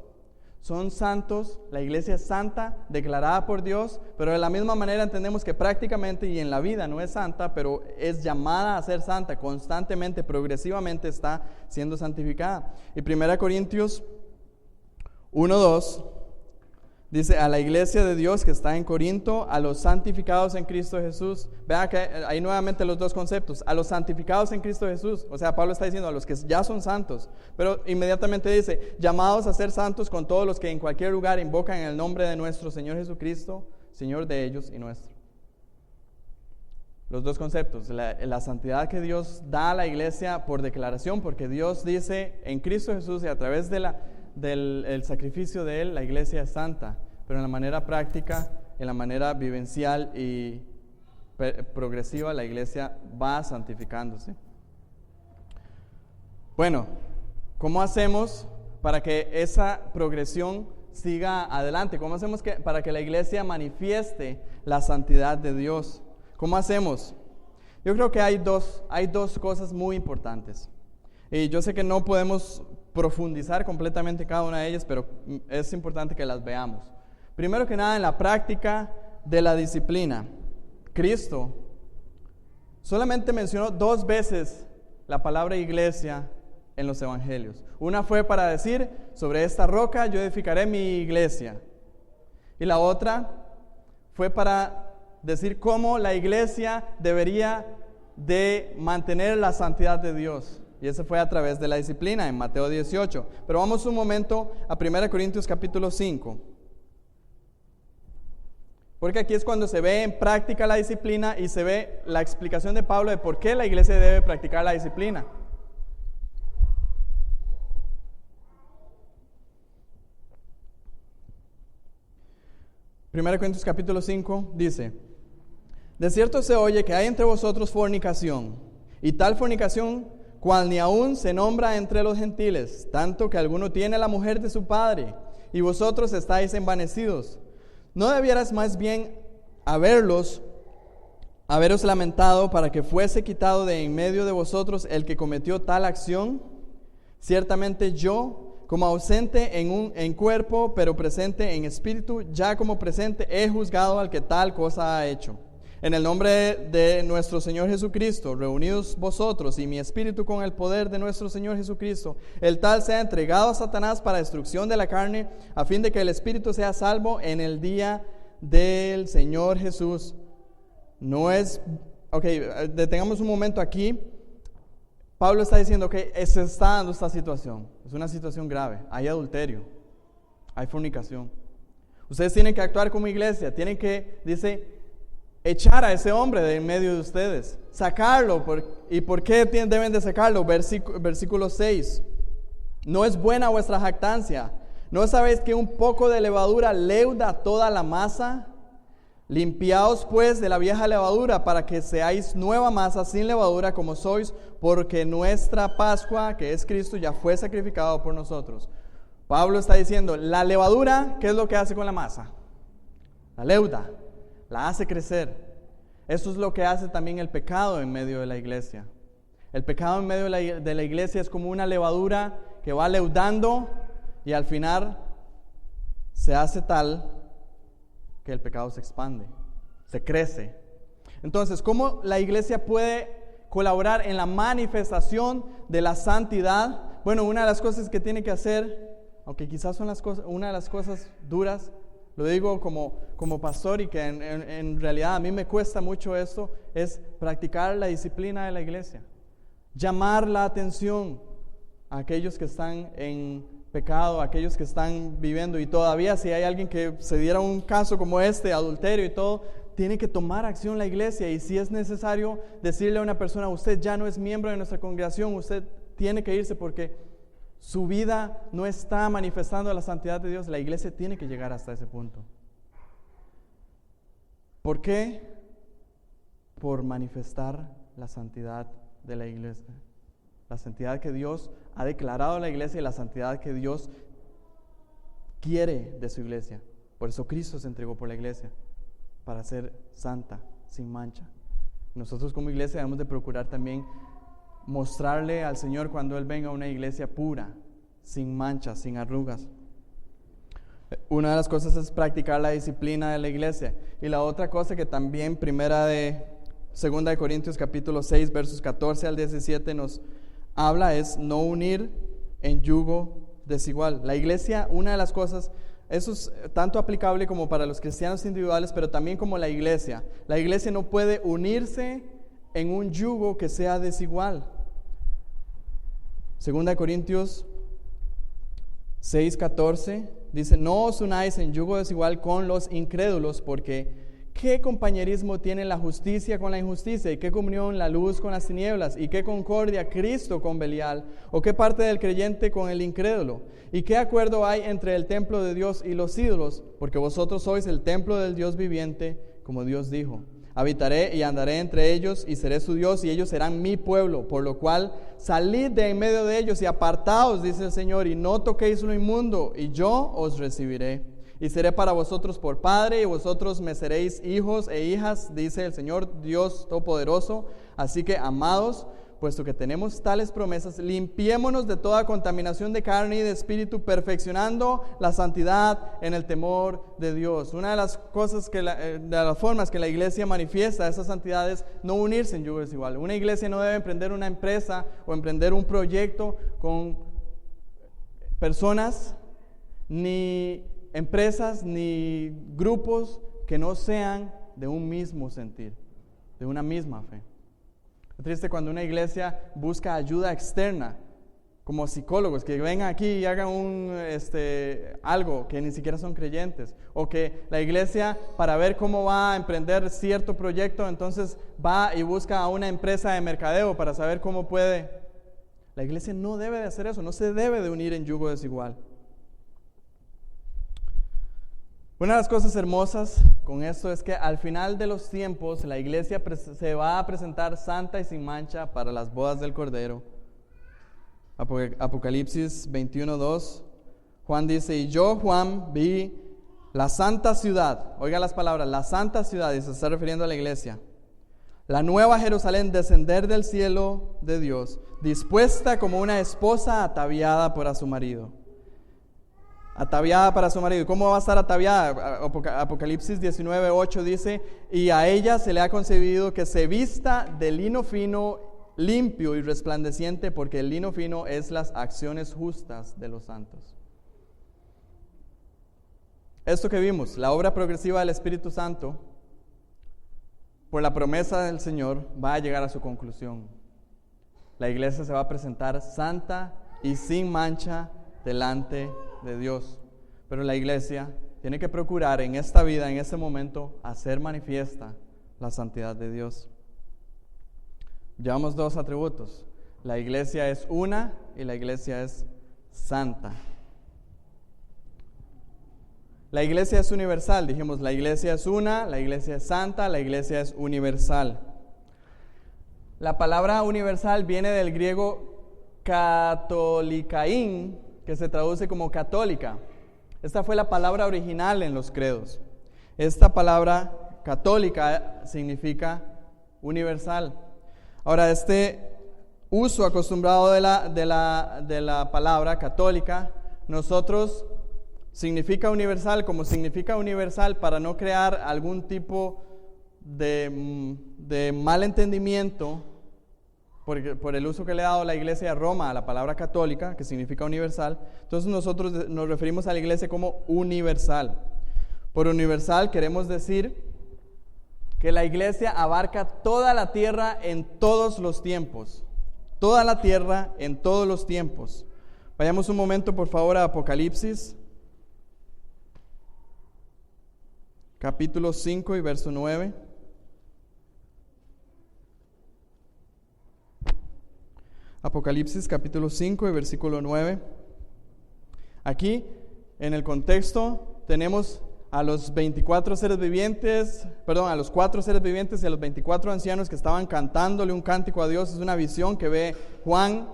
Son santos, la iglesia es santa, declarada por Dios, pero de la misma manera entendemos que prácticamente y en la vida no es santa, pero es llamada a ser santa, constantemente, progresivamente está siendo santificada. Y 1 Corintios 1:2 dice: a la iglesia de Dios que está en Corinto, a los santificados en Cristo Jesús. Vean que hay nuevamente los dos conceptos: a los santificados en Cristo Jesús. O sea, Pablo está diciendo a los que ya son santos, pero inmediatamente dice: llamados a ser santos con todos los que en cualquier lugar invocan el nombre de nuestro Señor Jesucristo, Señor de ellos y nuestro. Los dos conceptos, la santidad que Dios da a la iglesia por declaración, porque Dios dice en Cristo Jesús y a través del sacrificio de Él, la iglesia es santa, pero en la manera práctica, en la manera vivencial y progresiva, la iglesia va santificándose. Bueno, ¿cómo hacemos para que esa progresión siga adelante? ¿Cómo hacemos para que la iglesia manifieste la santidad de Dios? ¿Cómo hacemos? Yo creo que hay dos cosas muy importantes. Y yo sé que no podemos profundizar completamente cada una de ellas, pero es importante que las veamos. Primero que nada, en la práctica de la disciplina. Cristo solamente mencionó 2 veces la palabra iglesia en los evangelios. Una fue para decir, sobre esta roca yo edificaré mi iglesia. Y la otra fue para decir cómo la iglesia debería de mantener la santidad de Dios. Y eso fue a través de la disciplina en Mateo 18. Pero vamos un momento a 1 Corintios capítulo 5. Porque aquí es cuando se ve en práctica la disciplina y se ve la explicación de Pablo de por qué la iglesia debe practicar la disciplina. 1 Corintios capítulo 5 dice: de cierto se oye que hay entre vosotros fornicación, y tal fornicación cual ni aún se nombra entre los gentiles, tanto que alguno tiene la mujer de su padre, y vosotros estáis envanecidos. ¿No debieras más bien haberos lamentado para que fuese quitado de en medio de vosotros el que cometió tal acción? Ciertamente yo, como ausente en cuerpo, pero presente en espíritu, ya como presente he juzgado al que tal cosa ha hecho. En el nombre de nuestro Señor Jesucristo, reunidos vosotros y mi espíritu con el poder de nuestro Señor Jesucristo, el tal sea entregado a Satanás para destrucción de la carne, a fin de que el espíritu sea salvo en el día del Señor Jesús. Detengamos un momento aquí. Pablo está diciendo que se está dando esta situación. Es una situación grave. Hay adulterio, hay fornicación. Ustedes tienen que actuar como iglesia, tienen que, dice, echar a ese hombre de en medio de ustedes, sacarlo. ¿Y por qué deben de sacarlo? Versículo 6. No es buena vuestra jactancia. ¿No sabéis que un poco de levadura leuda toda la masa? Limpiaos pues de la vieja levadura para que seáis nueva masa sin levadura como sois, porque nuestra Pascua, que es Cristo, ya fue sacrificado por nosotros. Pablo está diciendo, la levadura, ¿qué es lo que hace con la masa? La leuda, la hace crecer. Eso es lo que hace también el pecado en medio de la iglesia. El pecado en medio de la iglesia es como una levadura que va leudando y al final se hace tal que el pecado se expande, se crece. Entonces, ¿cómo la iglesia puede colaborar en la manifestación de la santidad? Bueno, una de las cosas que tiene que hacer, aunque quizás son una de las cosas duras, lo digo como pastor y que en realidad a mí me cuesta mucho esto, es practicar la disciplina de la iglesia. Llamar la atención a aquellos que están en pecado, aquellos que están viviendo, y todavía si hay alguien que se diera un caso como este, adulterio y todo, tiene que tomar acción la iglesia, y si es necesario decirle a una persona, usted ya no es miembro de nuestra congregación, usted tiene que irse porque su vida no está manifestando la santidad de Dios. La iglesia tiene que llegar hasta ese punto. ¿Por qué? Por manifestar la santidad de la iglesia. La santidad que Dios ha declarado a la iglesia y la santidad que Dios quiere de su iglesia. Por eso Cristo se entregó por la iglesia, para ser santa, sin mancha. Nosotros como iglesia debemos de procurar también mostrarle al Señor cuando Él venga a una iglesia pura, sin manchas, sin arrugas. Una de las cosas es practicar la disciplina de la iglesia. Y la otra cosa que también 2 Corintios capítulo 6 versos 14 al 17 nos habla es no unir en yugo desigual. La iglesia, una de las cosas, eso es tanto aplicable como para los cristianos individuales, pero también como la iglesia. La iglesia no puede unirse en un yugo que sea desigual. 2 Corintios 6:14 dice, no os unáis en yugo desigual con los incrédulos, porque ¿qué compañerismo tiene la justicia con la injusticia? ¿Y qué comunión la luz con las tinieblas? ¿Y qué concordia Cristo con Belial? ¿O qué parte del creyente con el incrédulo? ¿Y qué acuerdo hay entre el templo de Dios y los ídolos? Porque vosotros sois el templo del Dios viviente, como Dios dijo. Habitaré y andaré entre ellos y seré su Dios y ellos serán mi pueblo, por lo cual salid de en medio de ellos y apartaos, dice el Señor, y no toquéis lo inmundo, y yo os recibiré. Y seré para vosotros por padre, y vosotros me seréis hijos e hijas, dice el Señor Dios Todopoderoso. Así que, amados, puesto que tenemos tales promesas, limpiémonos de toda contaminación de carne y de espíritu, perfeccionando la santidad en el temor de Dios. Una de las cosas de las formas que la iglesia manifiesta esa santidad es no unirse en yugo desigual. Una iglesia no debe emprender una empresa o emprender un proyecto con personas ni empresas ni grupos que no sean de un mismo sentir, de una misma fe. Es triste cuando una iglesia busca ayuda externa, como psicólogos, que vengan aquí y hagan algo que ni siquiera son creyentes, o que la iglesia, para ver cómo va a emprender cierto proyecto, entonces va y busca a una empresa de mercadeo para saber cómo puede. La iglesia no debe de hacer eso, no se debe de unir en yugo desigual. Una de las cosas hermosas con esto es que al final de los tiempos la iglesia se va a presentar santa y sin mancha para las bodas del Cordero. Apocalipsis 21:2, Juan dice, y yo, Juan, vi la santa ciudad, oiga las palabras, la santa ciudad, y se está refiriendo a la iglesia, la nueva Jerusalén descender del cielo de Dios, dispuesta como una esposa ataviada para su marido. Ataviada para su marido. ¿Cómo va a estar ataviada? Apocalipsis 19:8 dice, y a ella se le ha concedido que se vista de lino fino, limpio y resplandeciente, porque el lino fino es las acciones justas de los santos. Esto que vimos, la obra progresiva del Espíritu Santo, por la promesa del Señor, va a llegar a su conclusión. La iglesia se va a presentar santa y sin mancha delante de Dios. Pero la iglesia tiene que procurar en esta vida, en este momento, hacer manifiesta la santidad de Dios. Llevamos dos atributos. La iglesia es una y la iglesia es santa. La iglesia es universal, dijimos, la iglesia es una, la iglesia es santa, la iglesia es universal. La palabra universal viene del griego katolikain, que se traduce como católica. Esta fue la palabra original en los credos. Esta palabra católica significa universal. Ahora, este uso acostumbrado de la palabra católica, nosotros significa universal, como significa universal para no crear algún tipo de malentendimiento por el uso que le ha dado la iglesia de Roma a la palabra católica, que significa universal. Entonces nosotros nos referimos a la iglesia como universal. Por universal queremos decir que la iglesia abarca toda la tierra en todos los tiempos. Toda la tierra en todos los tiempos. Vayamos un momento por favor a Apocalipsis, capítulo 5 y verso 9. Apocalipsis capítulo 5 y versículo 9. Aquí, en el contexto, tenemos a los 24 seres vivientes, a los 4 seres vivientes y a los 24 ancianos que estaban cantándole un cántico a Dios. Es una visión que ve Juan.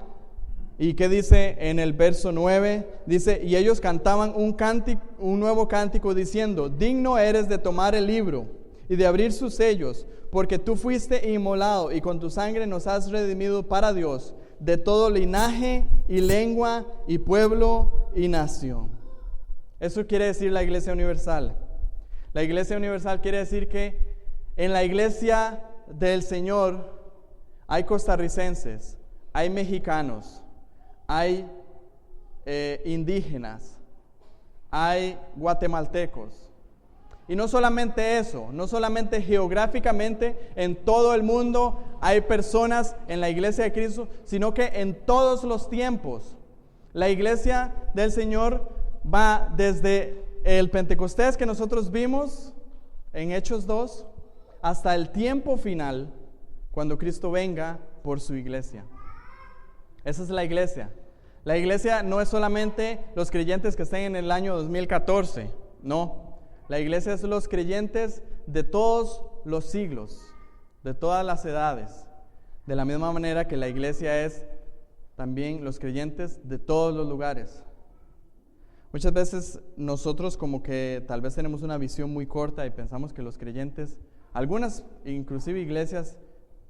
¿Y qué dice en el verso 9? Dice, y ellos cantaban un nuevo cántico diciendo, digno eres de tomar el libro y de abrir sus sellos, porque tú fuiste inmolado y con tu sangre nos has redimido para Dios, de todo linaje y lengua y pueblo y nación. Eso quiere decir la iglesia universal. La iglesia universal quiere decir que en la iglesia del Señor hay costarricenses, hay mexicanos, hay indígenas, hay guatemaltecos. Y no solamente eso, no solamente geográficamente en todo el mundo hay personas en la iglesia de Cristo, sino que en todos los tiempos. La iglesia del Señor va desde el Pentecostés que nosotros vimos en Hechos 2 hasta el tiempo final, cuando Cristo venga por su iglesia. Esa es la iglesia. La iglesia no es solamente los creyentes que estén en el año 2014, no. La iglesia es los creyentes de todos los siglos, de todas las edades. De la misma manera que la iglesia es también los creyentes de todos los lugares. Muchas veces nosotros como que tal vez tenemos una visión muy corta y pensamos que los creyentes, algunas inclusive iglesias,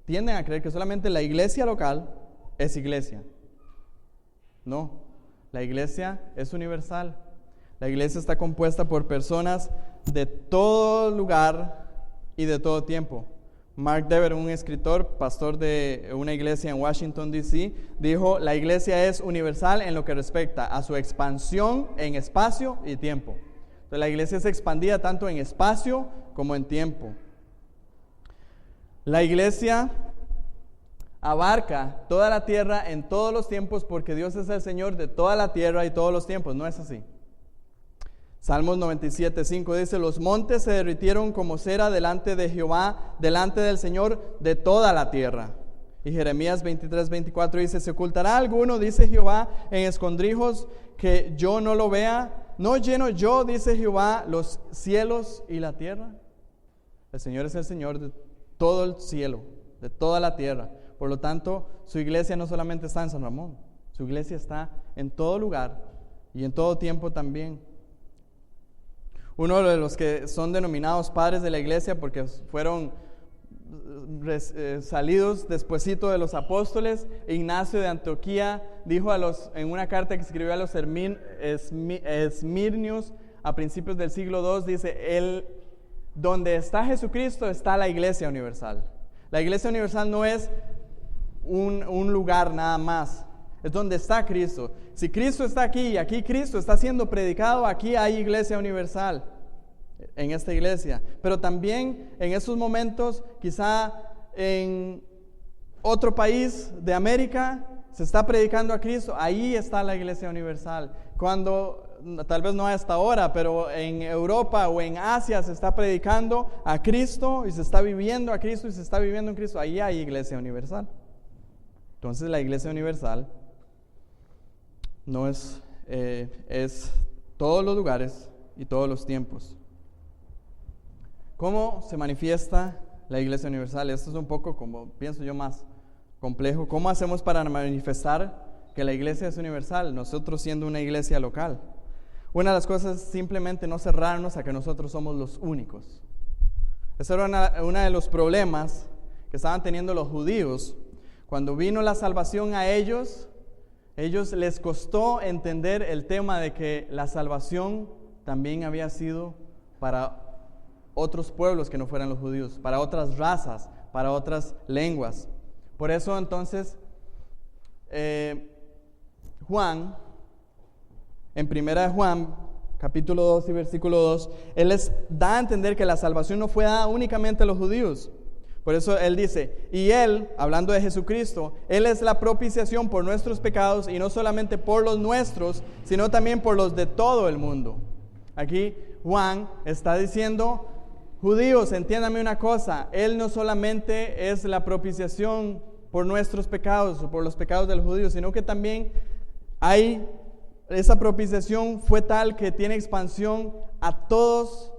tienden a creer que solamente la iglesia local es iglesia. No, la iglesia es universal. La iglesia está compuesta por personas de todo lugar y de todo tiempo. Mark Dever, un escritor, pastor de una iglesia en Washington, D.C., dijo: la iglesia es universal en lo que respecta a su expansión en espacio y tiempo. Entonces, la iglesia es expandida tanto en espacio como en tiempo. La iglesia abarca toda la tierra en todos los tiempos, porque Dios es el Señor de toda la tierra y todos los tiempos. ¿No es así? Salmos 97:5 dice: los montes se derritieron como cera delante de Jehová, delante del Señor de toda la tierra. Y Jeremías 23:24 dice: ¿se ocultará alguno, dice Jehová, en escondrijos que yo no lo vea? ¿No lleno yo, dice Jehová, los cielos y la tierra? El Señor es el Señor de todo el cielo, de toda la tierra. Por lo tanto, su iglesia no solamente está en San Ramón, su iglesia está en todo lugar y en todo tiempo también. Uno de los que son denominados padres de la iglesia, porque fueron salidos despuesito de los apóstoles, Ignacio de Antioquía, dijo en una carta que escribió a los esmirnios a principios del siglo II, dice: donde está Jesucristo está la iglesia universal. La iglesia universal no es un lugar nada más, es donde está Cristo. Si Cristo está aquí y aquí Cristo está siendo predicado, aquí hay iglesia universal en esta iglesia. Pero también en esos momentos, quizá en otro país de América se está predicando a Cristo, ahí está la iglesia universal. Cuando, tal vez no hasta ahora, pero en Europa o en Asia se está predicando a Cristo y se está viviendo a Cristo y se está viviendo en Cristo, ahí hay iglesia universal. Entonces la iglesia universal no es todos los lugares y todos los tiempos. ¿Cómo se manifiesta la iglesia universal? Esto es un poco, como pienso yo, más complejo. ¿Cómo hacemos para manifestar que la iglesia es universal, nosotros siendo una iglesia local? Una de las cosas es simplemente no cerrarnos a que nosotros somos los únicos. Ese era uno de los problemas que estaban teniendo los judíos. Cuando vino la salvación a ellos les costó entender el tema de que la salvación también había sido para otros pueblos que no fueran los judíos, para otras razas, para otras lenguas. Por eso entonces Juan, en 1 Juan, capítulo 2 y versículo 2, él les da a entender que la salvación no fue dada únicamente a los judíos. Por eso él dice: y él, hablando de Jesucristo, él es la propiciación por nuestros pecados, y no solamente por los nuestros, sino también por los de todo el mundo. Aquí Juan está diciendo: judíos, entiéndanme una cosa, él no solamente es la propiciación por nuestros pecados o por los pecados de los judíos, sino que también esa propiciación fue tal que tiene expansión a todos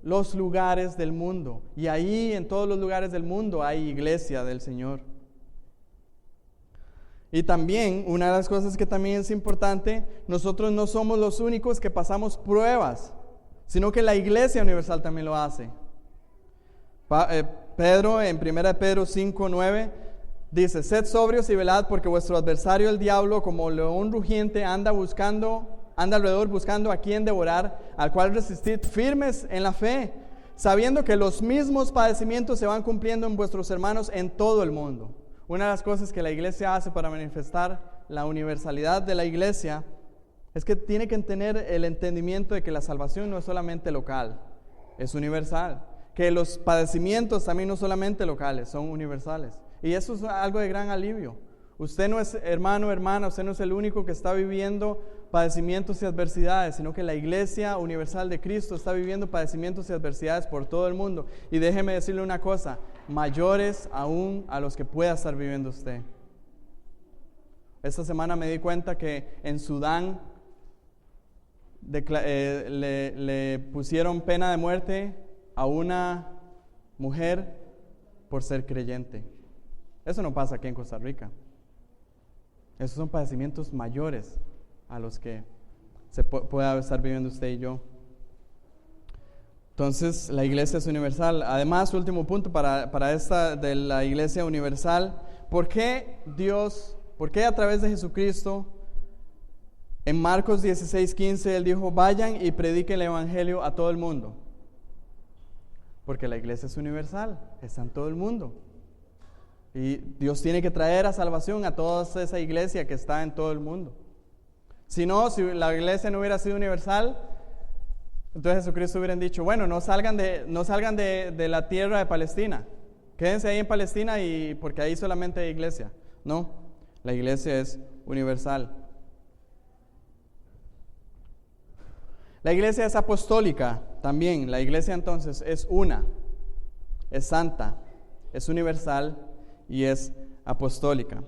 los lugares del mundo. Y ahí, en todos los lugares del mundo, hay iglesia del Señor. Y también, una de las cosas que también es importante, nosotros no somos los únicos que pasamos pruebas, sino que la iglesia universal también lo hace. Pedro, en 1 Pedro 5:9, dice: sed sobrios y velad, porque vuestro adversario el diablo, como león rugiente, anda alrededor buscando a quien devorar, al cual resistid firmes en la fe, sabiendo que los mismos padecimientos se van cumpliendo en vuestros hermanos en todo el mundo. Una de las cosas que la iglesia hace para manifestar la universalidad de la iglesia es que tiene que tener el entendimiento de que la salvación no es solamente local, es universal. Que los padecimientos también no solamente locales, son universales. Y eso es algo de gran alivio. Usted no es hermano, hermana, usted no es el único que está viviendo padecimientos y adversidades, sino que la Iglesia Universal de Cristo está viviendo padecimientos y adversidades por todo el mundo. Y déjeme decirle una cosa, mayores aún a los que pueda estar viviendo usted. Esta semana me di cuenta que en Sudán le pusieron pena de muerte a una mujer por ser creyente. Eso no pasa aquí en Costa Rica. Esos son padecimientos mayores a los que se pueda estar viviendo usted y yo. Entonces, la iglesia es universal. Además, último punto para esta de la iglesia universal, ¿por qué a través de Jesucristo, en Marcos 16:15, Él dijo, vayan y prediquen el evangelio a todo el mundo? Porque la iglesia es universal, está en todo el mundo. Y Dios tiene que traer a salvación a toda esa iglesia que está en todo el mundo. Si la iglesia no hubiera sido universal, entonces Jesucristo hubiera dicho, bueno, no salgan de la tierra de Palestina. Quédense ahí en Palestina porque ahí solamente hay iglesia. No, la iglesia es universal. La iglesia es apostólica también. La iglesia entonces es es santa, es universal y es apostólica.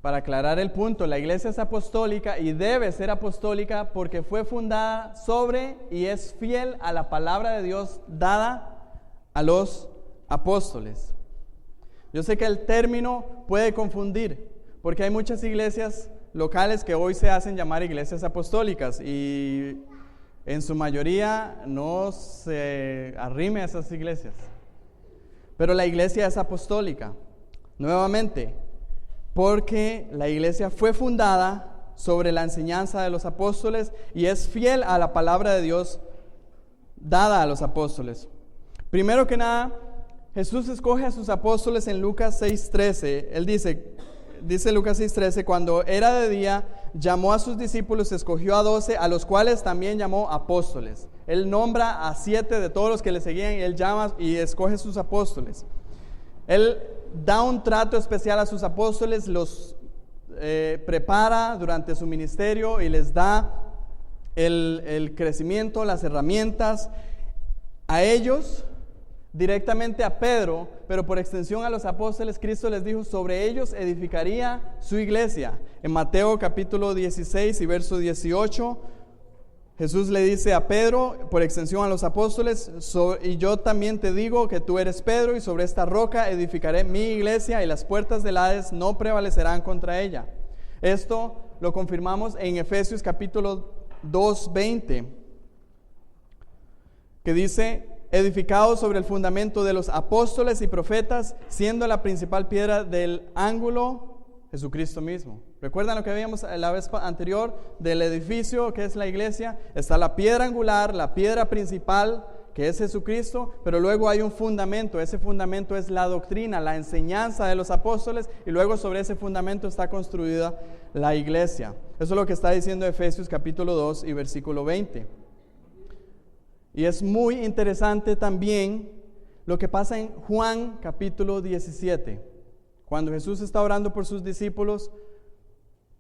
Para aclarar el punto, la iglesia es apostólica y debe ser apostólica porque fue fundada sobre y es fiel a la palabra de Dios dada a los apóstoles. Yo sé que el término puede confundir porque hay muchas iglesias locales que hoy se hacen llamar iglesias apostólicas y en su mayoría no se arrime a esas iglesias. Pero la iglesia es apostólica, nuevamente, porque la iglesia fue fundada sobre la enseñanza de los apóstoles y es fiel a la palabra de Dios dada a los apóstoles. Primero que nada, Jesús escoge a sus apóstoles en Lucas 6:13. Él dice Lucas 6:13, cuando era de día, llamó a sus discípulos, escogió a 12, a los cuales también llamó apóstoles. Él nombra a 7 de todos los que le seguían, él llama y escoge sus apóstoles. Él da un trato especial a sus apóstoles, los prepara durante su ministerio y les da el crecimiento, las herramientas a ellos, directamente a Pedro, pero por extensión a los apóstoles. Cristo les dijo, sobre ellos edificaría su iglesia. En Mateo capítulo 16 y verso 18, Jesús le dice a Pedro, por extensión a los apóstoles, y yo también te digo que tú eres Pedro, y sobre esta roca edificaré mi iglesia, y las puertas del Hades no prevalecerán contra ella. Esto lo confirmamos en Efesios capítulo 2:20, que dice, edificado sobre el fundamento de los apóstoles y profetas, siendo la principal piedra del ángulo Jesucristo mismo. ¿Recuerdan lo que veíamos la vez anterior del edificio que es la iglesia? Está la piedra angular, la piedra principal que es Jesucristo, pero luego hay un fundamento. Ese fundamento es la doctrina, la enseñanza de los apóstoles, y luego sobre ese fundamento está construida la iglesia. Eso es lo que está diciendo Efesios capítulo 2 y versículo 20. Y es muy interesante también lo que pasa en Juan capítulo 17. Cuando Jesús está orando por sus discípulos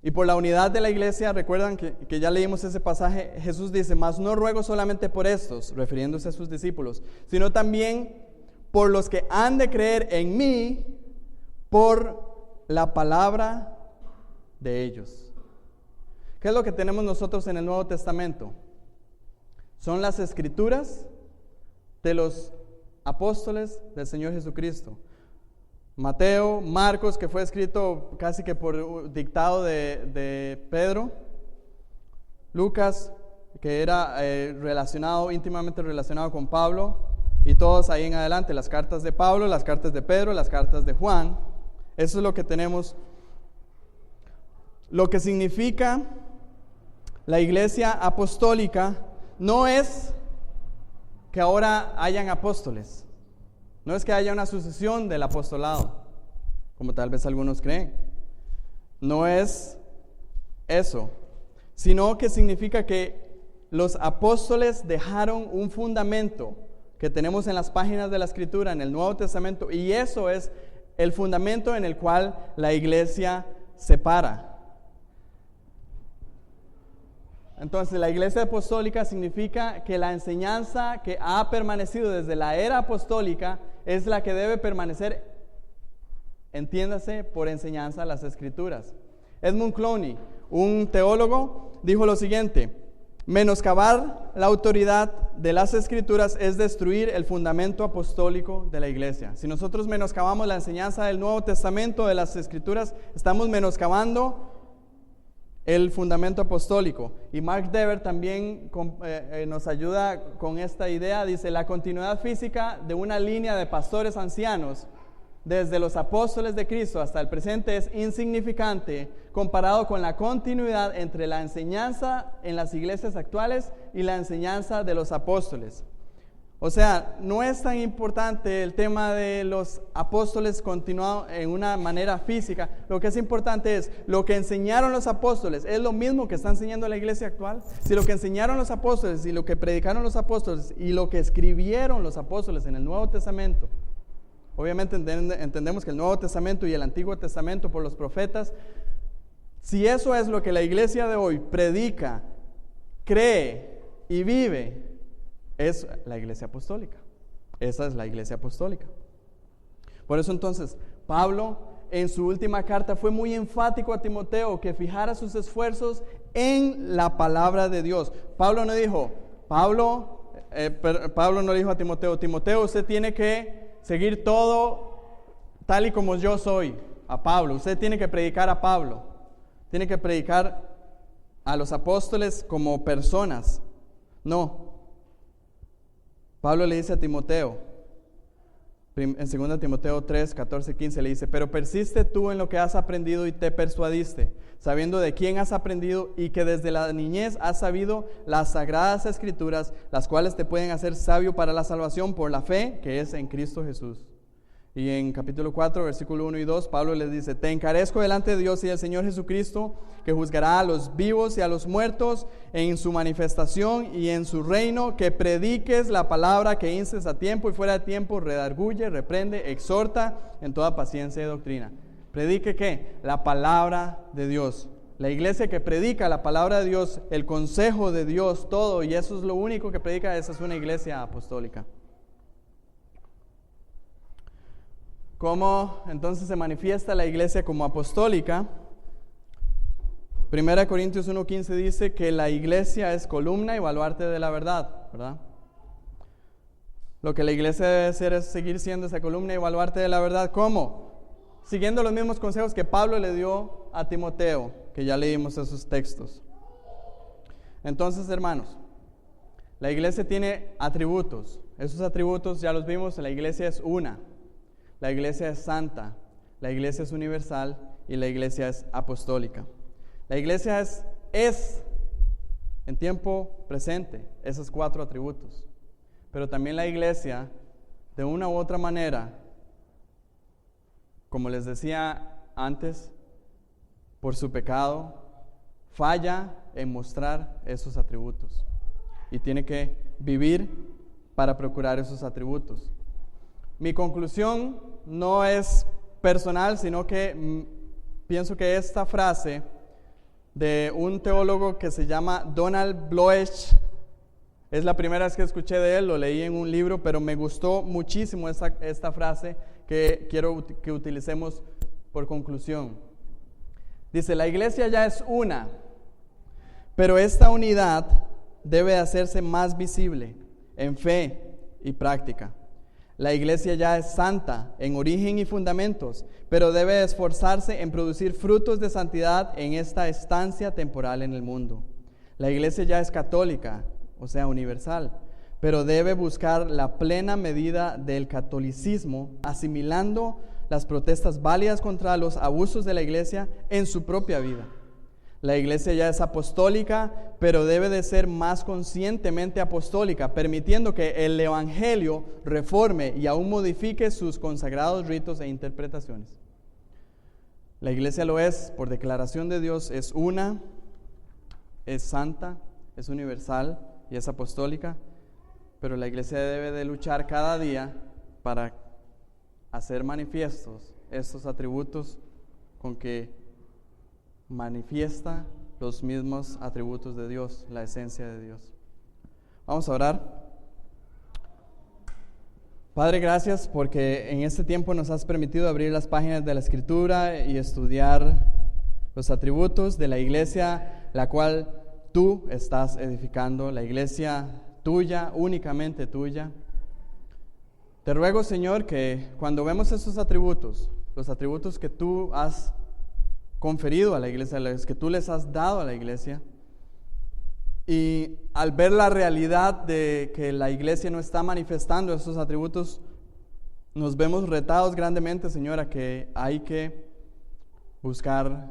y por la unidad de la iglesia, recuerdan que ya leímos ese pasaje, Jesús dice, mas no ruego solamente por estos, refiriéndose a sus discípulos, sino también por los que han de creer en mí por la palabra de ellos. ¿Qué es lo que tenemos nosotros en el Nuevo Testamento? Son las escrituras de los apóstoles del Señor Jesucristo. Mateo, Marcos, que fue escrito casi que por dictado de Pedro. Lucas, que era íntimamente relacionado con Pablo. Y todos ahí en adelante, las cartas de Pablo, las cartas de Pedro, las cartas de Juan. Eso es lo que tenemos. Lo que significa la iglesia apostólica no es que ahora hayan apóstoles. No es que haya una sucesión del apostolado, como tal vez algunos creen. No es eso, sino que significa que los apóstoles dejaron un fundamento que tenemos en las páginas de la Escritura, en el Nuevo Testamento, y eso es el fundamento en el cual la iglesia se para. Entonces, la iglesia apostólica significa que la enseñanza que ha permanecido desde la era apostólica es la que debe permanecer, entiéndase, por enseñanza a las Escrituras. Edmund Clowney, un teólogo, dijo lo siguiente: menoscabar la autoridad de las Escrituras es destruir el fundamento apostólico de la iglesia. Si nosotros menoscabamos la enseñanza del Nuevo Testamento de las Escrituras, estamos menoscabando el fundamento apostólico. Y Mark Dever también nos ayuda con esta idea. Dice: la continuidad física de una línea de pastores ancianos desde los apóstoles de Cristo hasta el presente es insignificante comparado con la continuidad entre la enseñanza en las iglesias actuales y la enseñanza de los apóstoles. O sea, no es tan importante el tema de los apóstoles continuado en una manera física. Lo que es importante es lo que enseñaron los apóstoles. ¿Es lo mismo que está enseñando la iglesia actual? Si lo que enseñaron los apóstoles y lo que predicaron los apóstoles y lo que escribieron los apóstoles en el Nuevo Testamento, obviamente entendemos que el Nuevo Testamento y el Antiguo Testamento por los profetas, si eso es lo que la iglesia de hoy predica, cree y vive, es la iglesia apostólica. Esa es la iglesia apostólica. Por eso entonces, Pablo en su última carta fue muy enfático a Timoteo que fijara sus esfuerzos en la palabra de Dios. Pablo no dijo, Pablo no dijo a Timoteo, Timoteo, usted tiene que seguir todo tal y como yo soy. A Pablo, usted tiene que predicar a Pablo, tiene que predicar a los apóstoles como personas. No. Pablo le dice a Timoteo, en 2 Timoteo 3, 14, 15, le dice: pero persiste tú en lo que has aprendido y te persuadiste, sabiendo de quién has aprendido y que desde la niñez has sabido las sagradas escrituras, las cuales te pueden hacer sabio para la salvación por la fe que es en Cristo Jesús. Y en capítulo 4, versículo 1 y 2, Pablo les dice: te encarezco delante de Dios y del Señor Jesucristo, que juzgará a los vivos y a los muertos en su manifestación y en su reino, que prediques la palabra, que instes a tiempo y fuera de tiempo, redarguye, reprende, exhorta en toda paciencia y doctrina. ¿Predique qué? La palabra de Dios. La iglesia que predica la palabra de Dios, el consejo de Dios, todo, y eso es lo único que predica, esa es una iglesia apostólica. ¿Cómo entonces se manifiesta la iglesia como apostólica? 1 Corintios 1:15 dice que la iglesia es columna y baluarte de la verdad, ¿verdad? Lo que la iglesia debe hacer es seguir siendo esa columna y baluarte de la verdad. ¿Cómo? Siguiendo los mismos consejos que Pablo le dio a Timoteo, que ya leímos esos textos. Entonces, hermanos, la iglesia tiene atributos. Esos atributos ya los vimos. La iglesia es una. La iglesia es santa, la iglesia es universal y la iglesia es apostólica. La iglesia es en tiempo presente esos 4 atributos. Pero también la iglesia, de una u otra manera, como les decía antes, por su pecado, falla en mostrar esos atributos. Y tiene que vivir para procurar esos atributos. Mi conclusión no es personal, sino que pienso que esta frase de un teólogo que se llama Donald Bloech, es la primera vez que escuché de él, lo leí en un libro, pero me gustó muchísimo esta frase que quiero que utilicemos por conclusión. Dice: la iglesia ya es una, pero esta unidad debe hacerse más visible en fe y práctica. La iglesia ya es santa en origen y fundamentos, pero debe esforzarse en producir frutos de santidad en esta estancia temporal en el mundo. La iglesia ya es católica, o sea, universal, pero debe buscar la plena medida del catolicismo, asimilando las protestas válidas contra los abusos de la iglesia en su propia vida. La iglesia ya es apostólica, pero debe de ser más conscientemente apostólica, permitiendo que el evangelio reforme y aún modifique sus consagrados ritos e interpretaciones. La iglesia lo es por declaración de Dios, es una, es santa, es universal y es apostólica, pero la iglesia debe de luchar cada día para hacer manifiestos estos atributos con que manifiesta los mismos atributos de Dios, la esencia de Dios. Vamos a orar. Padre, gracias porque en este tiempo nos has permitido abrir las páginas de la Escritura y estudiar los atributos de la iglesia, la cual tú estás edificando, la iglesia tuya, únicamente tuya. Te ruego, Señor, que cuando vemos esos atributos, los atributos que tú has conferido a la iglesia, los que tú les has dado a la iglesia, y al ver la realidad de que la iglesia no está manifestando esos atributos, nos vemos retados grandemente, Señor, a que hay que buscar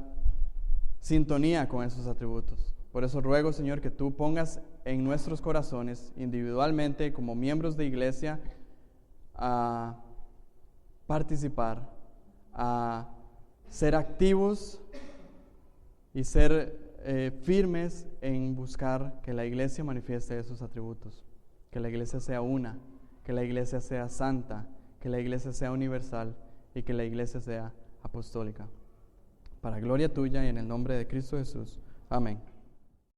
sintonía con esos atributos. Por eso ruego, Señor, que tú pongas en nuestros corazones, individualmente, como miembros de iglesia, a participar, a ser activos y ser firmes en buscar que la iglesia manifieste esos atributos, que la iglesia sea una, que la iglesia sea santa, que la iglesia sea universal y que la iglesia sea apostólica. Para gloria tuya y en el nombre de Cristo Jesús. Amén.